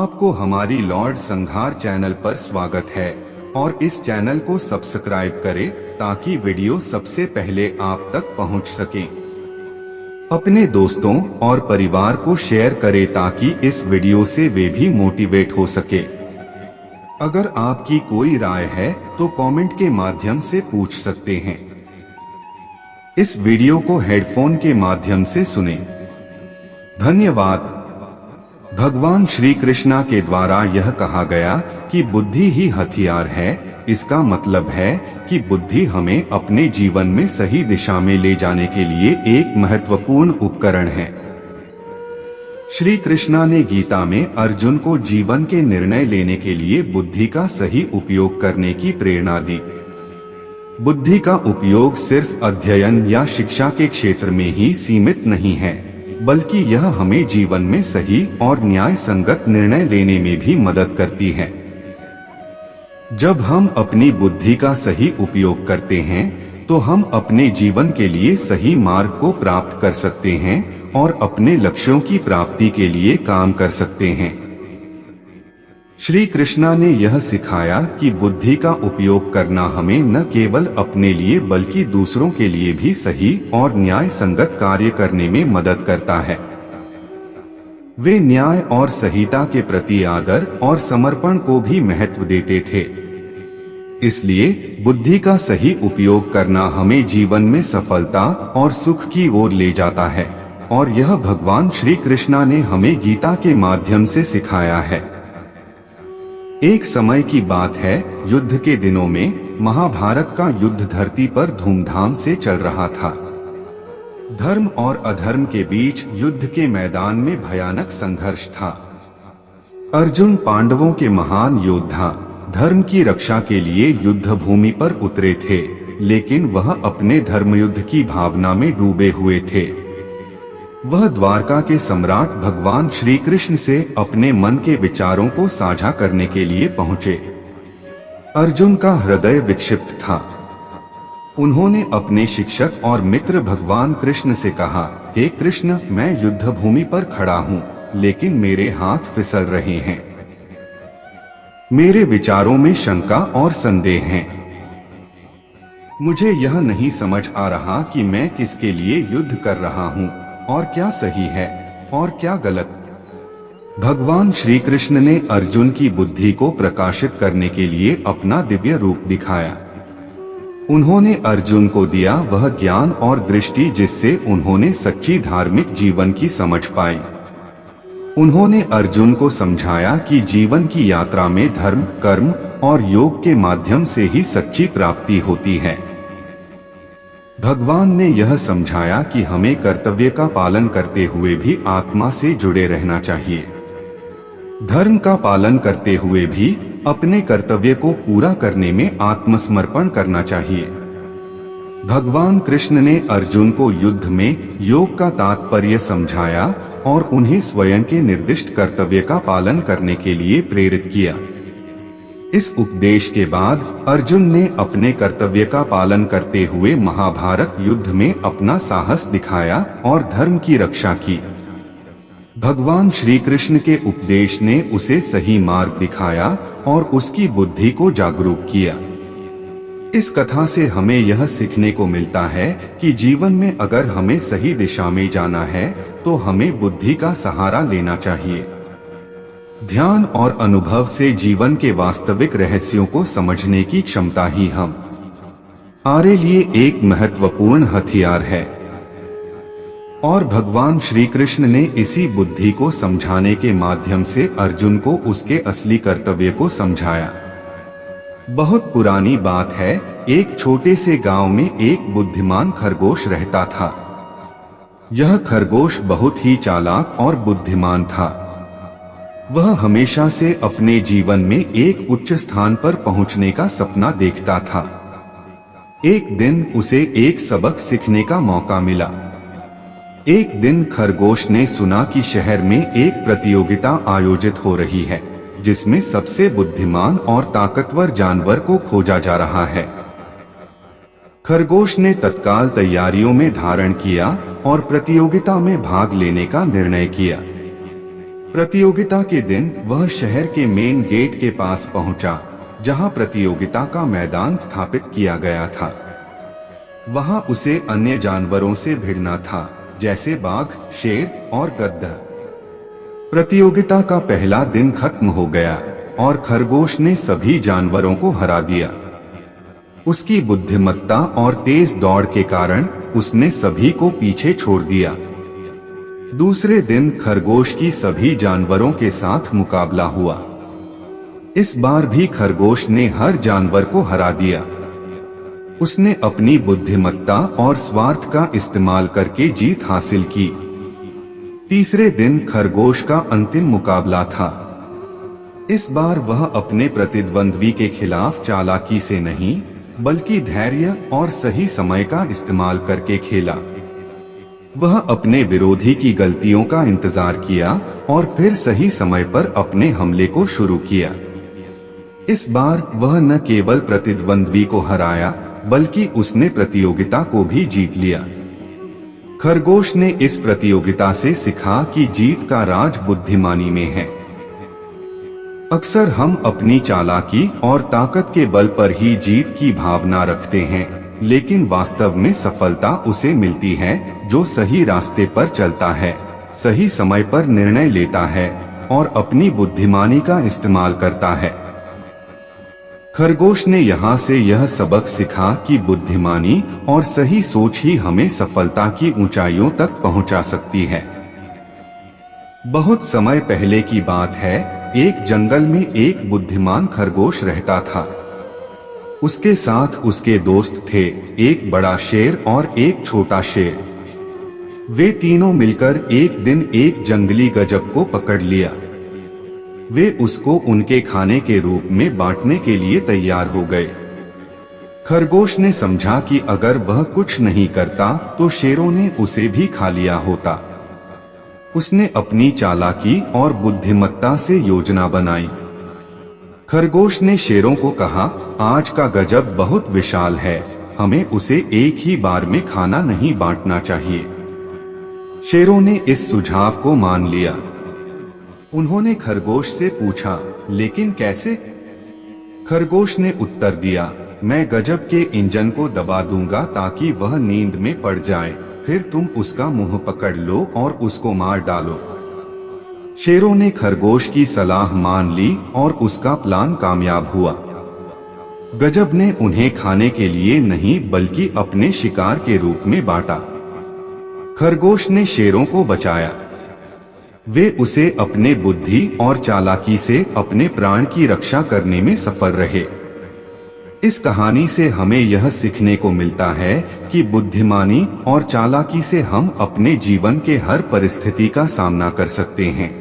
आपको हमारी लॉर्ड संघार चैनल पर स्वागत है और इस चैनल को सब्सक्राइब करें ताकि वीडियो सबसे पहले आप तक पहुंच सके। अपने दोस्तों और परिवार को शेयर करें ताकि इस वीडियो से वे भी मोटिवेट हो सके। अगर आपकी कोई राय है तो कमेंट के माध्यम से पूछ सकते हैं। इस वीडियो को हेडफोन के माध्यम से सुनें। धन्यवाद। भगवान श्री कृष्णा के द्वारा यह कहा गया कि बुद्धि ही हथियार है। इसका मतलब है कि बुद्धि हमें अपने जीवन में सही दिशा में ले जाने के लिए एक महत्वपूर्ण उपकरण है। श्री कृष्णा ने गीता में अर्जुन को जीवन के निर्णय लेने के लिए बुद्धि का सही उपयोग करने की प्रेरणा दी। बुद्धि का उपयोग सिर्फ अध्ययन या शिक्षा के क्षेत्र में ही सीमित नहीं है, बल्कि यह हमें जीवन में सही और न्याय संगत निर्णय लेने में भी मदद करती है। जब हम अपनी बुद्धि का सही उपयोग करते हैं तो हम अपने जीवन के लिए सही मार्ग को प्राप्त कर सकते हैं और अपने लक्ष्यों की प्राप्ति के लिए काम कर सकते हैं। श्री कृष्णा ने यह सिखाया कि बुद्धि का उपयोग करना हमें न केवल अपने लिए बल्कि दूसरों के लिए भी सही और न्याय संगत कार्य करने में मदद करता है। वे न्याय और सहीता के प्रति आदर और समर्पण को भी महत्व देते थे। इसलिए बुद्धि का सही उपयोग करना हमें जीवन में सफलता और सुख की ओर ले जाता है, और यह भगवान श्री कृष्णा ने हमें गीता के माध्यम से सिखाया है। एक समय की बात है, युद्ध के दिनों में महाभारत का युद्ध धरती पर धूमधाम से चल रहा था। धर्म और अधर्म के बीच युद्ध के मैदान में भयानक संघर्ष था। अर्जुन पांडवों के महान योद्धा धर्म की रक्षा के लिए युद्ध भूमि पर उतरे थे, लेकिन वह अपने धर्मयुद्ध की भावना में डूबे हुए थे। वह द्वारका के सम्राट भगवान श्री कृष्ण से अपने मन के विचारों को साझा करने के लिए पहुंचे। अर्जुन का हृदय विक्षिप्त था। उन्होंने अपने शिक्षक और मित्र भगवान कृष्ण से कहा, हे कृष्ण, मैं युद्ध भूमि पर खड़ा हूं, लेकिन मेरे हाथ फिसल रहे हैं। मेरे विचारों में शंका और संदेह हैं। मुझे यह नहीं समझ आ रहा कि मैं किसके लिए युद्ध कर रहा हूं और क्या सही है और क्या गलत। भगवान श्री कृष्ण ने अर्जुन की बुद्धि को प्रकाशित करने के लिए अपना दिव्य रूप दिखाया। उन्होंने अर्जुन को दिया वह ज्ञान और दृष्टि जिससे उन्होंने सच्ची धार्मिक जीवन की समझ पाई। उन्होंने अर्जुन को समझाया कि जीवन की यात्रा में धर्म, कर्म और योग के माध्यम से ही सच्ची प्राप्ति होती है। भगवान ने यह समझाया कि हमें कर्तव्य का पालन करते हुए भी आत्मा से जुड़े रहना चाहिए। धर्म का पालन करते हुए भी अपने कर्तव्य को पूरा करने में आत्मसमर्पण करना चाहिए। भगवान कृष्ण ने अर्जुन को युद्ध में योग का तात्पर्य समझाया और उन्हें स्वयं के निर्दिष्ट कर्तव्य का पालन करने के लिए प्रेरित किया। इस उपदेश के बाद अर्जुन ने अपने कर्तव्य का पालन करते हुए महाभारत युद्ध में अपना साहस दिखाया और धर्म की रक्षा की। भगवान श्री कृष्ण के उपदेश ने उसे सही मार्ग दिखाया और उसकी बुद्धि को जागरूक किया। इस कथा से हमें यह सीखने को मिलता है कि जीवन में अगर हमें सही दिशा में जाना है तो हमें बुद्धि का सहारा लेना चाहिए। ध्यान और अनुभव से जीवन के वास्तविक रहस्यों को समझने की क्षमता ही हमारे लिए एक महत्वपूर्ण हथियार है। और भगवान श्री कृष्ण ने इसी बुद्धि को समझाने के माध्यम से अर्जुन को उसके असली कर्तव्य को समझाया। बहुत पुरानी बात है, एक छोटे से गांव में एक बुद्धिमान खरगोश रहता था। यह खरगोश बहुत ही चालाक और बुद्धिमान था। वह हमेशा से अपने जीवन में एक उच्च स्थान पर पहुंचने का सपना देखता था। एक दिन उसे एक सबक सीखने का मौका मिला। एक दिन खरगोश ने सुना कि शहर में एक प्रतियोगिता आयोजित हो रही है, जिसमें सबसे बुद्धिमान और ताकतवर जानवर को खोजा जा रहा है। खरगोश ने तत्काल तैयारियों में धारण किया और प्रतियोगिता में भाग लेने का निर्णय किया। प्रतियोगिता के दिन वह शहर के मेन गेट के पास पहुंचा, जहां प्रतियोगिता का मैदान स्थापित किया गया था। वहां उसे अन्य जानवरों से भिड़ना था, जैसे बाघ, शेर और गद्दा। प्रतियोगिता का पहला दिन खत्म हो गया और खरगोश ने सभी जानवरों को हरा दिया। उसकी बुद्धिमत्ता और तेज दौड़ के कारण उसने सभी को पीछे छोड़ दिया। दूसरे दिन खरगोश की सभी जानवरों के साथ मुकाबला हुआ। इस बार भी खरगोश ने हर जानवर को हरा दिया। उसने अपनी बुद्धिमत्ता और स्वार्थ का इस्तेमाल करके जीत हासिल की। तीसरे दिन खरगोश का अंतिम मुकाबला था। इस बार वह अपने प्रतिद्वंद्वी के खिलाफ चालाकी से नहीं, बल्कि धैर्य और सही समय का इस्तेमाल करके खेला। वह अपने विरोधी की गलतियों का इंतजार किया और फिर सही समय पर अपने हमले को शुरू किया। इस बार वह न केवल प्रतिद्वंद्वी को हराया, बल्कि उसने प्रतियोगिता को भी जीत लिया। खरगोश ने इस प्रतियोगिता से सीखा कि जीत का राज बुद्धिमानी में है। अक्सर हम अपनी चालाकी और ताकत के बल पर ही जीत की भावना रखते हैं, लेकिन वास्तव में सफलता उसे मिलती है जो सही रास्ते पर चलता है, सही समय पर निर्णय लेता है और अपनी बुद्धिमानी का इस्तेमाल करता है। खरगोश ने यहाँ से यह सबक सीखा कि बुद्धिमानी और सही सोच ही हमें सफलता की ऊंचाइयों तक पहुंचा सकती है। बहुत समय पहले की बात है, एक जंगल में एक बुद्धिमान खरगोश रहता था। उसके साथ उसके दोस्त थे, एक बड़ा शेर और एक छोटा शेर। वे तीनों मिलकर एक दिन एक जंगली गजब को पकड़ लिया। वे उसको उनके खाने के रूप में बांटने के लिए तैयार हो गए। खरगोश ने समझा कि अगर वह कुछ नहीं करता तो शेरों ने उसे भी खा लिया होता। उसने अपनी चालाकी और बुद्धिमत्ता से योजना बनाई। खरगोश ने शेरों को कहा, आज का गजब बहुत विशाल है, हमें उसे एक ही बार में खाना नहीं बांटना चाहिए। शेरों ने इस सुझाव को मान लिया। उन्होंने खरगोश से पूछा, लेकिन कैसे? खरगोश ने उत्तर दिया, मैं गजब के इंजन को दबा दूंगा ताकि वह नींद में पड़ जाए, फिर तुम उसका मुंह पकड़ लो और उसको मार डालो। शेरों ने खरगोश की सलाह मान ली और उसका प्लान कामयाब हुआ। गजब ने उन्हें खाने के लिए नहीं, बल्कि अपने शिकार के रूप में बांटा। खरगोश ने शेरों को बचाया। वे उसे अपने बुद्धि और चालाकी से अपने प्राण की रक्षा करने में सफल रहे। इस कहानी से हमें यह सीखने को मिलता है कि बुद्धिमानी और चालाकी से हम अपने जीवन के हर परिस्थिति का सामना कर सकते हैं।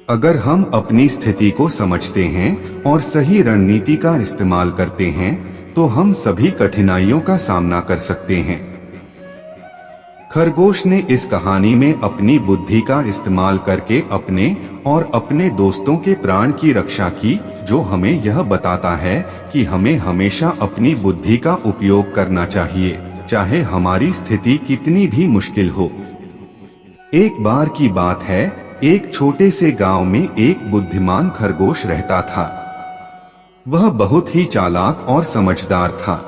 अगर हम अपनी स्थिति को समझते हैं और सही रणनीति का इस्तेमाल करते हैं, तो हम सभी कठिनाइयों का सामना कर सकते हैं। खरगोश ने इस कहानी में अपनी बुद्धि का इस्तेमाल करके अपने और अपने दोस्तों के प्राण की रक्षा की, जो हमें यह बताता है कि हमें हमेशा अपनी बुद्धि का उपयोग करना चाहिए, चाहे हमारी स्थिति कितनी भी मुश्किल हो। एक बार की बात है, एक छोटे से गांव में एक बुद्धिमान खरगोश रहता था। वह बहुत ही चालाक और समझदार था।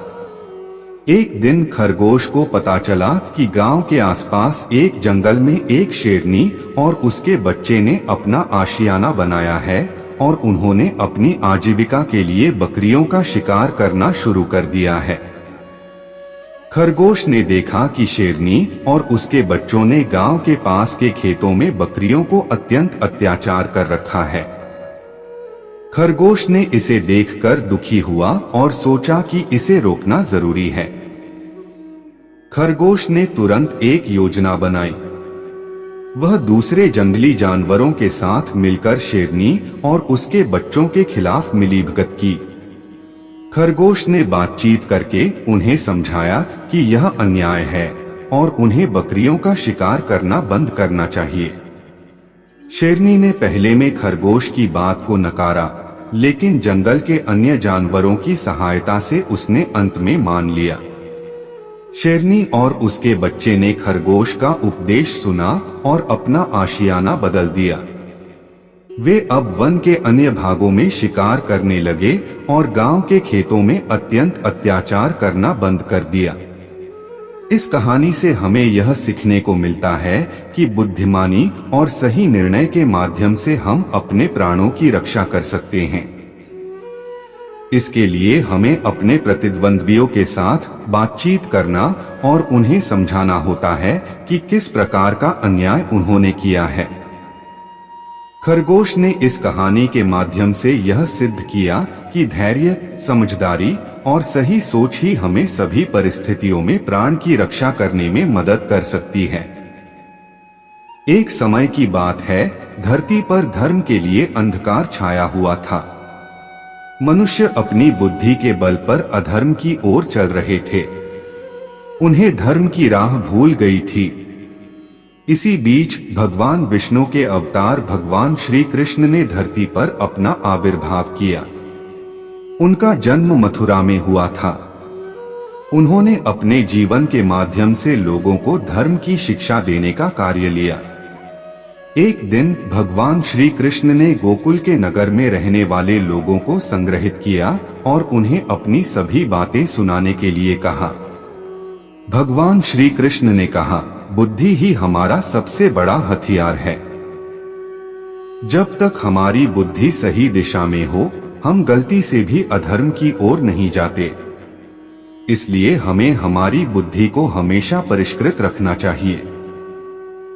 एक दिन खरगोश को पता चला कि गांव के आसपास एक जंगल में एक शेरनी और उसके बच्चे ने अपना आशियाना बनाया है और उन्होंने अपनी आजीविका के लिए बकरियों का शिकार करना शुरू कर दिया है। खरगोश ने देखा कि शेरनी और उसके बच्चों ने गांव के पास के खेतों में बकरियों को अत्यंत अत्याचार कर रखा है। खरगोश ने इसे देखकर दुखी हुआ और सोचा कि इसे रोकना जरूरी है। खरगोश ने तुरंत एक योजना बनाई। वह दूसरे जंगली जानवरों के साथ मिलकर शेरनी और उसके बच्चों के खिलाफ मिलीभगत की। खरगोश ने बातचीत करके उन्हें समझाया कि यह अन्याय है और उन्हें बकरियों का शिकार करना बंद करना चाहिए। शेरनी ने पहले में खरगोश की बात को नकारा, लेकिन जंगल के अन्य जानवरों की सहायता से उसने अंत में मान लिया। शेरनी और उसके बच्चे ने खरगोश का उपदेश सुना और अपना आशियाना बदल दिया। वे अब वन के अन्य भागों में शिकार करने लगे और गांव के खेतों में अत्यंत अत्याचार करना बंद कर दिया। इस कहानी से हमें यह सीखने को मिलता है कि बुद्धिमानी और सही निर्णय के माध्यम से हम अपने प्राणों की रक्षा कर सकते हैं। इसके लिए हमें अपने प्रतिद्वंद्वियों के साथ बातचीत करना और उन्हें समझाना होता है कि किस प्रकार का अन्याय उन्होंने किया है। खरगोश ने इस कहानी के माध्यम से यह सिद्ध किया कि धैर्य, समझदारी और सही सोच ही हमें सभी परिस्थितियों में प्राण की रक्षा करने में मदद कर सकती है। एक समय की बात है, धरती पर धर्म के लिए अंधकार छाया हुआ था। मनुष्य अपनी बुद्धि के बल पर अधर्म की ओर चल रहे थे। उन्हें धर्म की राह भूल गई थी। इसी बीच भगवान विष्णु के अवतार भगवान श्री कृष्ण ने धरती पर अपना आविर्भाव किया। उनका जन्म मथुरा में हुआ था। उन्होंने अपने जीवन के माध्यम से लोगों को धर्म की शिक्षा देने का कार्य लिया। एक दिन भगवान श्री कृष्ण ने गोकुल के नगर में रहने वाले लोगों को संग्रहित किया और उन्हें अपनी सभी बातें सुनाने के लिए कहा। भगवान श्री कृष्ण ने कहा, बुद्धि ही हमारा सबसे बड़ा हथियार है। जब तक हमारी बुद्धि सही दिशा में हो, हम गलती से भी अधर्म की ओर नहीं जाते। इसलिए हमें हमारी बुद्धि को हमेशा परिष्कृत रखना चाहिए।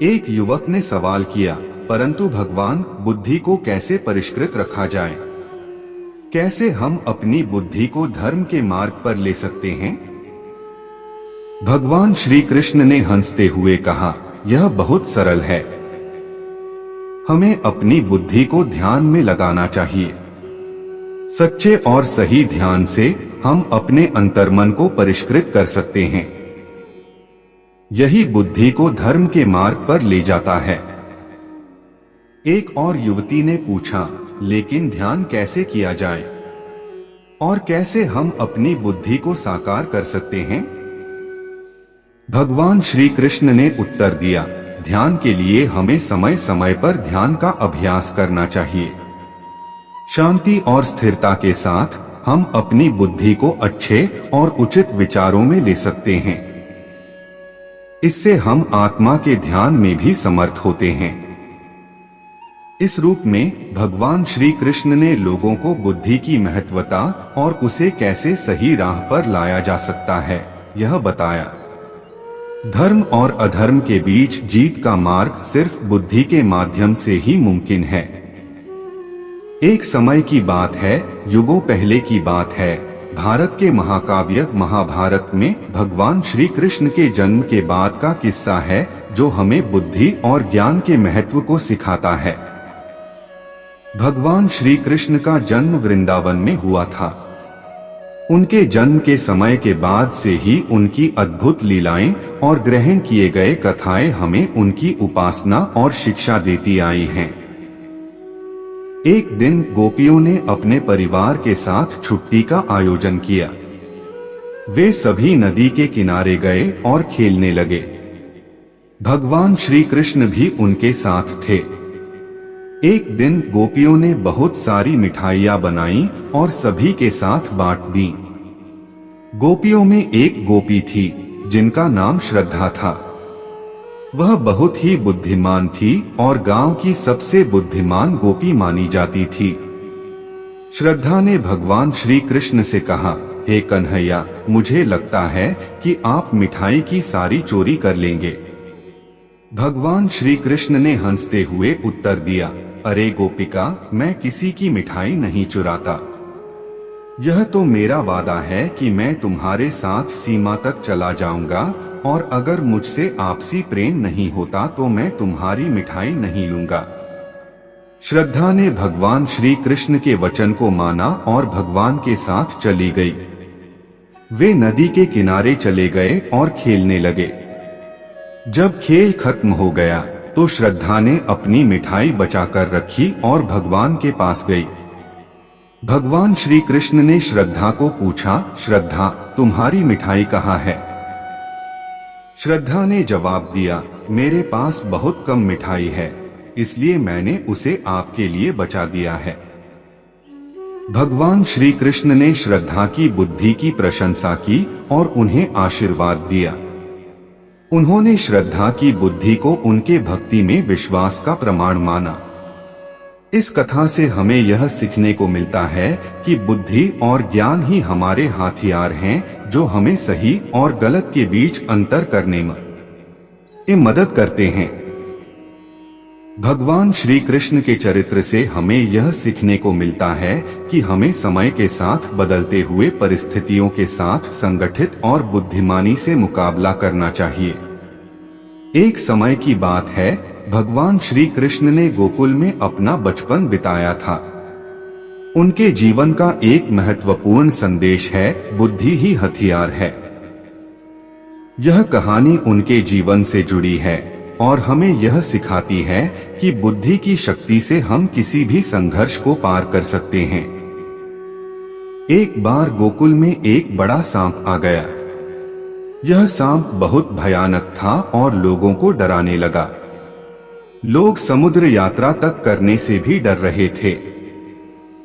एक युवक ने सवाल किया, परंतु भगवान, बुद्धि को कैसे परिष्कृत रखा जाए? कैसे हम अपनी बुद्धि को धर्म के मार्ग पर ले सकते हैं? भगवान श्री कृष्ण ने हंसते हुए कहा, यह बहुत सरल है। हमें अपनी बुद्धि को ध्यान में लगाना चाहिए। सच्चे और सही ध्यान से हम अपने अंतर्मन को परिष्कृत कर सकते हैं। यही बुद्धि को धर्म के मार्ग पर ले जाता है। एक और युवती ने पूछा, लेकिन ध्यान कैसे किया जाए और कैसे हम अपनी बुद्धि को साकार कर सकते हैं? भगवान श्री कृष्ण ने उत्तर दिया, ध्यान के लिए हमें समय समय पर ध्यान का अभ्यास करना चाहिए। शांति और स्थिरता के साथ हम अपनी बुद्धि को अच्छे और उचित विचारों में ले सकते हैं। इससे हम आत्मा के ध्यान में भी समर्थ होते हैं। इस रूप में भगवान श्री कृष्ण ने लोगों को बुद्धि की महत्वता और उसे कैसे सही राह पर लाया जा सकता है, यह बताया। धर्म और अधर्म के बीच जीत का मार्ग सिर्फ बुद्धि के माध्यम से ही मुमकिन है। एक समय की बात है, युगों पहले की बात है, भारत के महाकाव्य महाभारत में भगवान श्री कृष्ण के जन्म के बाद का किस्सा है, जो हमें बुद्धि और ज्ञान के महत्व को सिखाता है। भगवान श्री कृष्ण का जन्म वृंदावन में हुआ था। उनके जन्म के समय के बाद से ही उनकी अद्भुत लीलाएं और ग्रहण किए गए कथाएं हमें उनकी उपासना और शिक्षा देती आई हैं। एक दिन गोपियों ने अपने परिवार के साथ छुट्टी का आयोजन किया। वे सभी नदी के किनारे गए और खेलने लगे। भगवान श्री कृष्ण भी उनके साथ थे। एक दिन गोपियों ने बहुत सारी मिठाइयां बनाई और सभी के साथ बांट दी। गोपियों में एक गोपी थी जिनका नाम श्रद्धा था। वह बहुत ही बुद्धिमान थी और गांव की सबसे बुद्धिमान गोपी मानी जाती थी। श्रद्धा ने भगवान श्री कृष्ण से कहा, हे कन्हैया, मुझे लगता है कि आप मिठाई की सारी चोरी कर लेंगे। भगवान श्री कृष्ण ने हंसते हुए उत्तर दिया, अरे गोपिका, मैं किसी की मिठाई नहीं चुराता। यह तो मेरा वादा है कि मैं तुम्हारे साथ सीमा तक चला जाऊंगा और अगर मुझसे आपसी प्रेम नहीं होता तो मैं तुम्हारी मिठाई नहीं लूंगा। श्रद्धा ने भगवान श्री कृष्ण के वचन को माना और भगवान के साथ चली गई। वे नदी के किनारे चले गए और खेलने लगे। जब खेल खत्म हो गया तो श्रद्धा ने अपनी मिठाई बचाकर रखी और भगवान के पास गई। भगवान श्री कृष्ण ने श्रद्धा को पूछा, श्रद्धा, तुम्हारी मिठाई कहाँ है? श्रद्धा ने जवाब दिया, मेरे पास बहुत कम मिठाई है, इसलिए मैंने उसे आपके लिए बचा दिया है। भगवान श्री कृष्ण ने श्रद्धा की बुद्धि की प्रशंसा की और उन्हें आशीर्वाद दिया। उन्होंने श्रद्धा की बुद्धि को उनके भक्ति में विश्वास का प्रमाण माना। इस कथा से हमें यह सीखने को मिलता है कि बुद्धि और ज्ञान ही हमारे हथियार हैं, जो हमें सही और गलत के बीच अंतर करने में मदद करते हैं। भगवान श्री कृष्ण के चरित्र से हमें यह सीखने को मिलता है कि हमें समय के साथ बदलते हुए परिस्थितियों के साथ संगठित और बुद्धिमानी से मुकाबला करना चाहिए। एक समय की बात है, भगवान श्री कृष्ण ने गोकुल में अपना बचपन बिताया था। उनके जीवन का एक महत्वपूर्ण संदेश है, बुद्धि ही हथियार है। यह कहानी उनके जीवन से जुड़ी है और हमें यह सिखाती है कि बुद्धि की शक्ति से हम किसी भी संघर्ष को पार कर सकते हैं। एक बार गोकुल में एक बड़ा सांप आ गया। यह सांप बहुत भयानक था और लोगों को डराने लगा। लोग समुद्र यात्रा तक करने से भी डर रहे थे।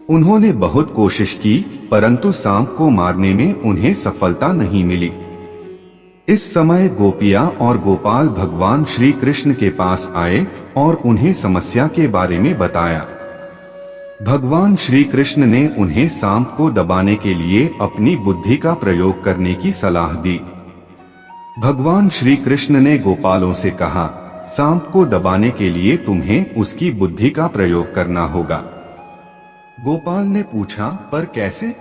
उन्होंने बहुत कोशिश की, परंतु सांप को मारने में उन्हें सफलता नहीं मिली। इस समय गोपियां और गोपाल भगवान श्री कृष्ण के पास आए और उन्हें समस्या के बारे में बताया। भगवान श्री कृष्ण ने उन्हें सांप को दबाने के लिए अपनी बुद्धि का प्रयोग करने की सलाह दी। भगवान श्री कृष्ण ने गोपालों से कहा, सांप को दबाने के लिए तुम्हें उसकी बुद्धि का प्रयोग करना होगा। गोपाल ने पूछा, पर कैसे?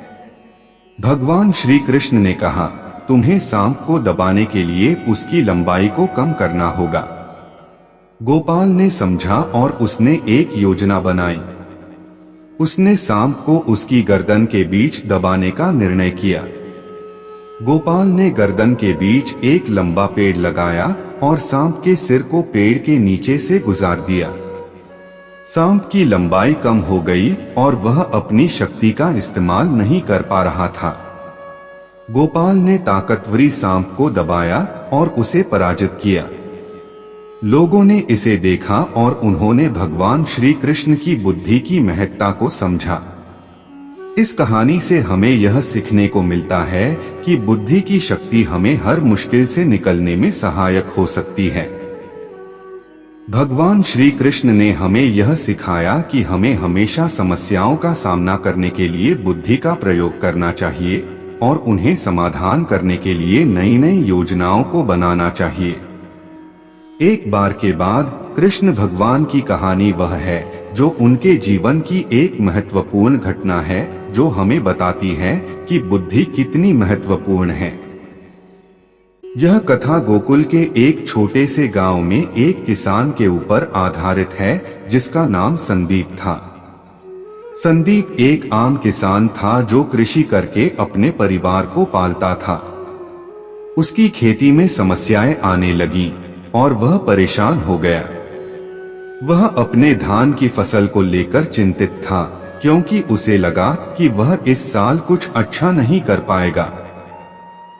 भगवान श्री कृष्ण ने कहा, तुम्हें सांप को दबाने के लिए उसकी लंबाई को कम करना होगा। गोपाल ने समझा और उसने एक योजना बनाई। उसने सांप को उसकी गर्दन के बीच दबाने का निर्णय किया। गोपाल ने गर्दन के बीच एक लंबा पेड़ लगाया और सांप के सिर को पेड़ के नीचे से गुजार दिया। सांप की लंबाई कम हो गई और वह अपनी शक्ति का इस्तेमाल नहीं कर पा रहा था। गोपाल ने ताकतवरी सांप को दबाया और उसे पराजित किया। लोगों ने इसे देखा और उन्होंने भगवान श्री कृष्ण की बुद्धि की महत्ता को समझा। इस कहानी से हमें यह सीखने को मिलता है कि बुद्धि की शक्ति हमें हर मुश्किल से निकलने में सहायक हो सकती है। भगवान श्री कृष्ण ने हमें यह सिखाया कि हमें हमेशा समस्याओं का सामना करने के लिए बुद्धि का प्रयोग करना चाहिए और उन्हें समाधान करने के लिए नई नई योजनाओं को बनाना चाहिए। एक बार के बाद कृष्ण भगवान की कहानी वह है जो उनके जीवन की एक महत्वपूर्ण घटना है, जो हमें बताती है कि बुद्धि कितनी महत्वपूर्ण है। यह कथा गोकुल के एक छोटे से गांव में एक किसान के ऊपर आधारित है, जिसका नाम संदीप था। संदीप एक आम किसान था जो कृषि करके अपने परिवार को पालता था। उसकी खेती में समस्याएं आने लगीं और वह परेशान हो गया। वह अपने धान की फसल को लेकर चिंतित था, क्योंकि उसे लगा कि वह इस साल कुछ अच्छा नहीं कर पाएगा।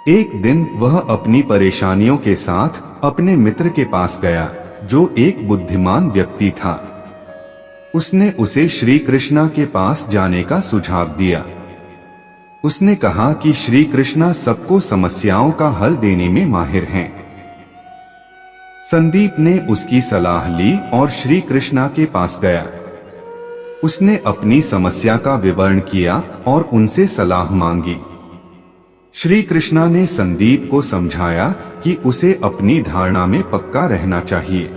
एक दिन वह अपनी परेशानियों के साथ अपने मित्र के पास गया, जो एक बुद्धिमान व्यक्ति था। उसने उसे श्री कृष्णा के पास जाने का सुझाव दिया। उसने कहा कि श्री कृष्णा सबको समस्याओं का हल देने में माहिर हैं। संदीप ने उसकी सलाह ली और श्री कृष्णा के पास गया। उसने अपनी समस्या का विवरण किया और उनसे सलाह मांगी। श्री कृष्णा ने संदीप को समझाया कि उसे अपनी धारणा में पक्का रहना चाहिए।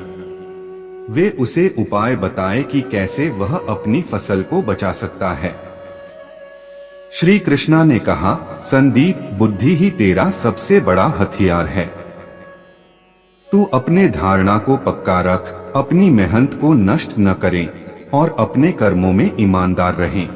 वे उसे उपाय बताए कि कैसे वह अपनी फसल को बचा सकता है। श्री कृष्णा ने कहा, संदीप, बुद्धि ही तेरा सबसे बड़ा हथियार है। तू अपने धारणा को पक्का रख, अपनी मेहनत को नष्ट न करें और अपने कर्मों में ईमानदार रहें।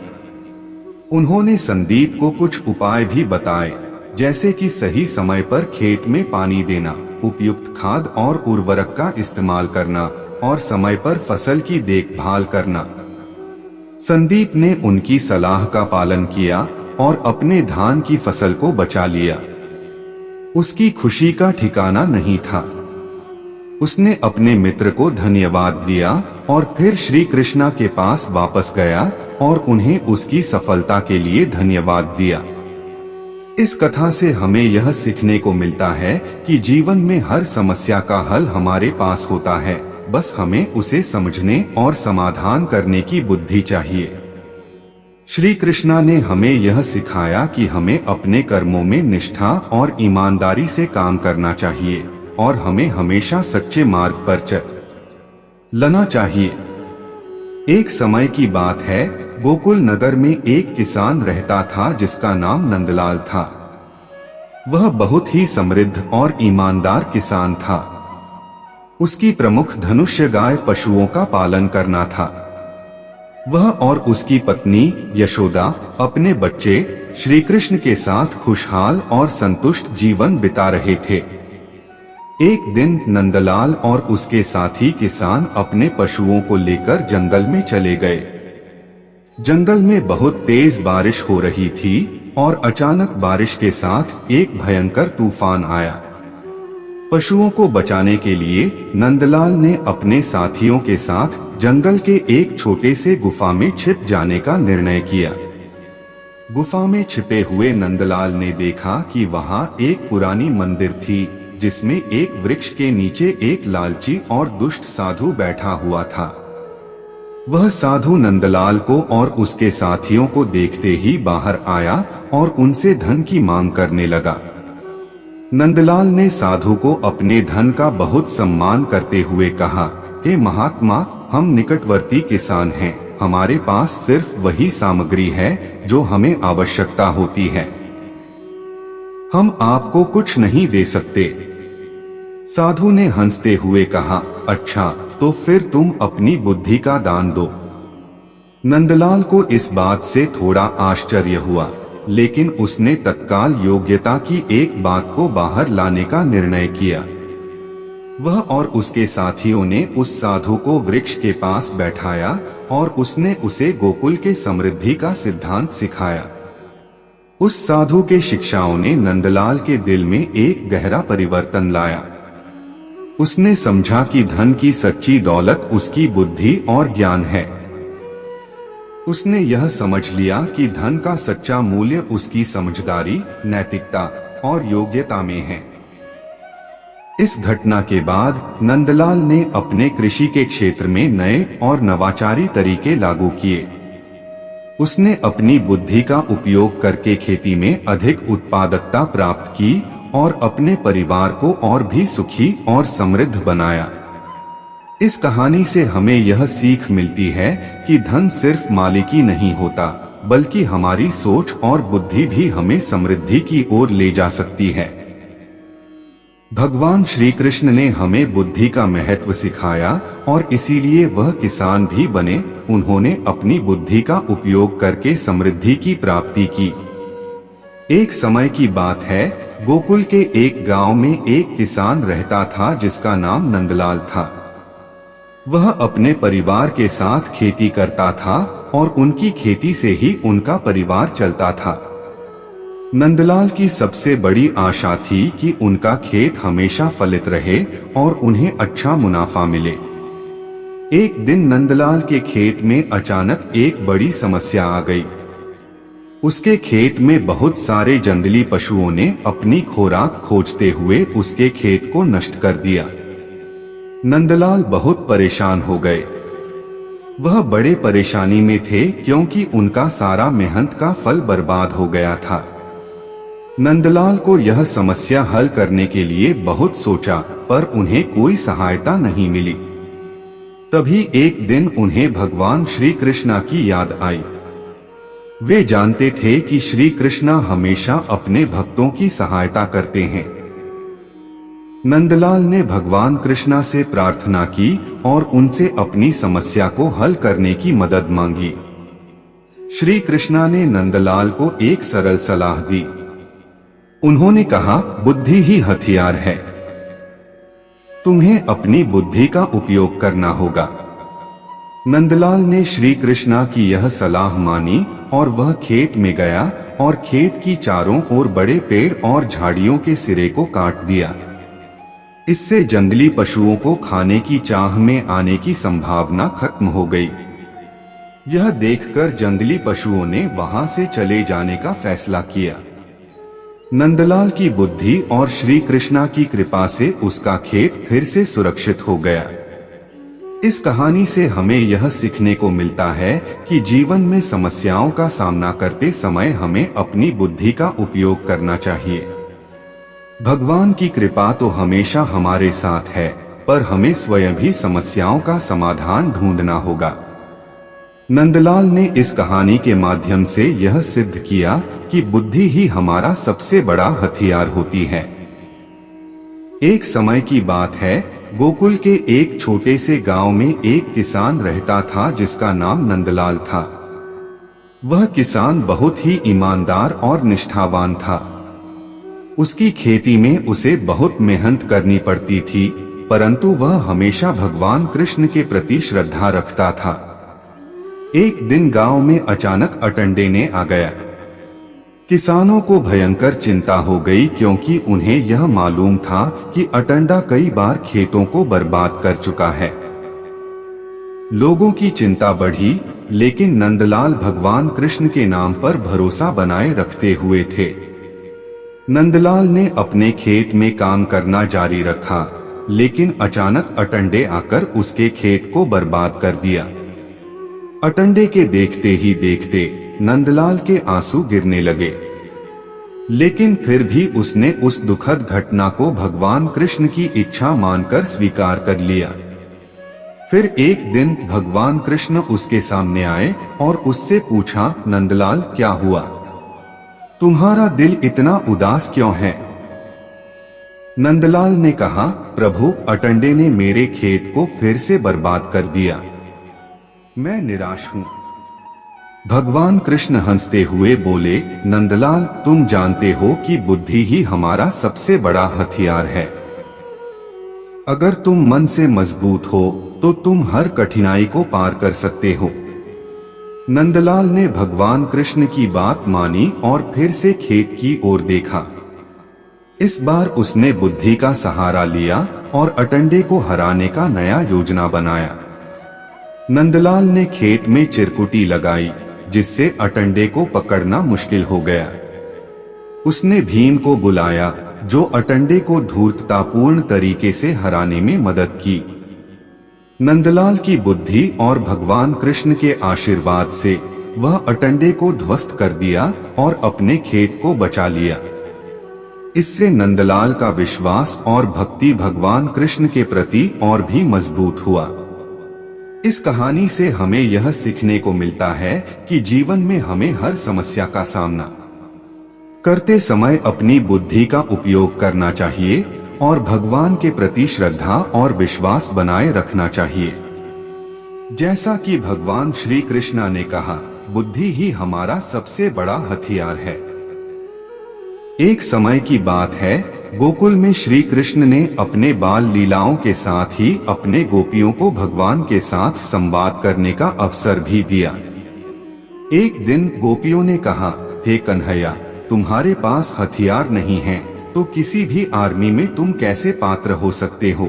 उन्होंने संदीप को कुछ उपाय भी बताए, जैसे कि सही समय पर खेत में पानी देना, उपयुक्त खाद और उर्वरक का इस्तेमाल करना और समय पर फसल की देखभाल करना। संदीप ने उनकी सलाह का पालन किया और अपने धान की फसल को बचा लिया। उसकी खुशी का ठिकाना नहीं था। उसने अपने मित्र को धन्यवाद दिया और फिर श्री कृष्णा के पास वापस गया और उन्हें उसकी सफलता के लिए धन्यवाद दिया। इस कथा से हमें यह सीखने को मिलता है कि जीवन में हर समस्या का हल हमारे पास होता है, बस हमें उसे समझने और समाधान करने की बुद्धि चाहिए। श्री कृष्णा ने हमें यह सिखाया कि हमें अपने कर्मों में निष्ठा और ईमानदारी से काम करना चाहिए और हमें हमेशा सच्चे मार्ग पर चलना चाहिए। एक समय की बात है, गोकुल नगर में एक किसान रहता था जिसका नाम नंदलाल था। वह बहुत ही समृद्ध और ईमानदार किसान था। उसकी प्रमुख धनुष्य गाय पशुओं का पालन करना था। वह और उसकी पत्नी यशोदा अपने बच्चे श्री कृष्ण के साथ खुशहाल और संतुष्ट जीवन बिता रहे थे। एक दिन नंदलाल और उसके साथी किसान अपने पशुओं को लेकर जंगल में चले गए। जंगल में बहुत तेज बारिश हो रही थी और अचानक बारिश के साथ एक भयंकर तूफान आया। पशुओं को बचाने के लिए नंदलाल ने अपने साथियों के साथ जंगल के एक छोटे से गुफा में छिप जाने का निर्णय किया। गुफा में छिपे हुए नंदलाल ने देखा कि वहां एक पुरानी मंदिर थी जिसमें एक वृक्ष के नीचे एक लालची और दुष्ट साधु बैठा हुआ था। वह साधु नंदलाल को और उसके साथियों को देखते ही बाहर आया और उनसे धन की मांग करने लगा। नंदलाल ने साधु को अपने धन का बहुत सम्मान करते हुए कहा, हे महात्मा, हम निकटवर्ती किसान हैं, हमारे पास सिर्फ वही सामग्री है जो हमें आवश्यकता होती है। हम आपको कुछ नहीं दे सकते। साधु ने हंसते हुए कहा, अच्छा, तो फिर तुम अपनी बुद्धि का दान दो। नंदलाल को इस बात से थोड़ा आश्चर्य हुआ, लेकिन उसने तत्काल योग्यता की एक बात को बाहर लाने का निर्णय किया। वह और उसके साथियों ने उस साधु को वृक्ष के पास बैठाया और उसने उसे गोकुल के समृद्धि का सिद्धांत सिखाया। उस साधु के शिक्षाओं ने नंदलाल के दिल में एक गहरा परिवर्तन लाया। उसने समझा कि धन की सच्ची दौलत उसकी बुद्धि और ज्ञान है। उसने यह समझ लिया कि धन का सच्चा मूल्य उसकी समझदारी, नैतिकता और योग्यता में है। इस घटना के बाद नंदलाल ने अपने कृषि के क्षेत्र में नए और नवाचारी तरीके लागू किए। उसने अपनी बुद्धि का उपयोग करके खेती में अधिक उत्पादकता प्राप्त की और अपने परिवार को और भी सुखी और समृद्ध बनाया। इस कहानी से हमें यह सीख मिलती है कि धन सिर्फ मालिकी नहीं होता, बल्कि हमारी सोच और बुद्धि भी हमें समृद्धि की ओर ले जा सकती है। भगवान श्री कृष्ण ने हमें बुद्धि का महत्व सिखाया और इसीलिए वह किसान भी बने। उन्होंने अपनी बुद्धि का उपयोग करके समृद्धि की प्राप्ति की। एक समय की बात है, गोकुल के एक गांव में एक किसान रहता था जिसका नाम नंदलाल था। वह अपने परिवार के साथ खेती करता था और उनकी खेती से ही उनका परिवार चलता था। नंदलाल की सबसे बड़ी आशा थी कि उनका खेत हमेशा फलित रहे और उन्हें अच्छा मुनाफा मिले। एक दिन नंदलाल के खेत में अचानक एक बड़ी समस्या आ गई। उसके खेत में बहुत सारे जंगली पशुओं ने अपनी खुराक खोजते हुए उसके खेत को नष्ट कर दिया। नंदलाल बहुत परेशान हो गए। वह बड़े परेशानी में थे क्योंकि उनका सारा मेहनत का फल बर्बाद हो गया था। नंदलाल को यह समस्या हल करने के लिए बहुत सोचा, पर उन्हें कोई सहायता नहीं मिली। तभी एक दिन उन्हें भगवान श्री कृष्णा की याद आई। वे जानते थे कि श्री कृष्णा हमेशा अपने भक्तों की सहायता करते हैं। नंदलाल ने भगवान कृष्णा से प्रार्थना की और उनसे अपनी समस्या को हल करने की मदद मांगी। श्री कृष्णा ने नंदलाल को एक सरल सलाह दी। उन्होंने कहा, बुद्धि ही हथियार है, तुम्हें अपनी बुद्धि का उपयोग करना होगा। नंदलाल ने श्री कृष्णा की यह सलाह मानी और वह खेत में गया और खेत की चारों ओर बड़े पेड़ और झाड़ियों के सिरे को काट दिया। इससे जंगली पशुओं को खाने की चाह में आने की संभावना खत्म हो गई। यह देखकर जंगली पशुओं ने वहां से चले जाने का फैसला किया। नंदलाल की बुद्धि और श्री कृष्णा की कृपा से उसका खेत फिर से सुरक्षित हो गया। इस कहानी से हमें यह सीखने को मिलता है कि जीवन में समस्याओं का सामना करते समय हमें अपनी बुद्धि का उपयोग करना चाहिए। भगवान की कृपा तो हमेशा हमारे साथ है, पर हमें स्वयं भी समस्याओं का समाधान ढूंढना होगा। नंदलाल ने इस कहानी के माध्यम से यह सिद्ध किया कि बुद्धि ही हमारा सबसे बड़ा हथियार होती है। एक समय की बात है, गोकुल के एक छोटे से गांव में एक किसान रहता था जिसका नाम नंदलाल था। वह किसान बहुत ही ईमानदार और निष्ठावान था। उसकी खेती में उसे बहुत मेहनत करनी पड़ती थी, परंतु वह हमेशा भगवान कृष्ण के प्रति श्रद्धा रखता था। एक दिन गांव में अचानक अटंडे ने आ गया। किसानों को भयंकर चिंता हो गई, क्योंकि उन्हें यह मालूम था कि अटंडा कई बार खेतों को बर्बाद कर चुका है। लोगों की चिंता बढ़ी, लेकिन नंदलाल भगवान कृष्ण के नाम पर भरोसा बनाए रखते हुए थे। नंदलाल ने अपने खेत में काम करना जारी रखा, लेकिन अचानक अटंडे आकर उसके खेत को बर्बाद कर दिया। अटंडे के देखते ही देखते नंदलाल के आंसू गिरने लगे, लेकिन फिर भी उसने उस दुखद घटना को भगवान कृष्ण की इच्छा मानकर स्वीकार कर लिया। फिर एक दिन भगवान कृष्ण उसके सामने आए और उससे पूछा, नंदलाल क्या हुआ? तुम्हारा दिल इतना उदास क्यों है? नंदलाल ने कहा, प्रभु, अटंडे ने मेरे खेत को फिर से बर्बाद कर दिया। मैं निराश हूं। भगवान कृष्ण हंसते हुए बोले, नंदलाल, तुम जानते हो कि बुद्धि ही हमारा सबसे बड़ा हथियार है। अगर तुम मन से मजबूत हो तो तुम हर कठिनाई को पार कर सकते हो। नंदलाल ने भगवान कृष्ण की बात मानी और फिर से खेत की ओर देखा। इस बार उसने बुद्धि का सहारा लिया और अटंडे को हराने का नया योजना बनाया। नंदलाल ने खेत में चिरकुटी लगाई, जिससे अटंडे को पकड़ना मुश्किल हो गया। उसने भीम को बुलाया, जो अटंडे को धूर्ततापूर्ण तरीके से हराने में मदद की। नंदलाल की बुद्धि और भगवान कृष्ण के आशीर्वाद से वह अटंडे को ध्वस्त कर दिया और अपने खेत को बचा लिया। इससे नंदलाल का विश्वास और भक्ति भगवान कृष्ण के प्रति और भी मजबूत हुआ। इस कहानी से हमें यह सीखने को मिलता है कि जीवन में हमें हर समस्या का सामना करते समय अपनी बुद्धि का उपयोग करना चाहिए और भगवान के प्रति श्रद्धा और विश्वास बनाए रखना चाहिए। जैसा कि भगवान श्री कृष्णा ने कहा, बुद्धि ही हमारा सबसे बड़ा हथियार है। एक समय की बात है, गोकुल में श्री कृष्ण ने अपने बाल लीलाओं के साथ ही अपने गोपियों को भगवान के साथ संवाद करने का अवसर भी दिया। एक दिन गोपियों ने कहा, हे कन्हैया, तुम्हारे पास हथियार नहीं है तो किसी भी आर्मी में तुम कैसे पात्र हो सकते हो?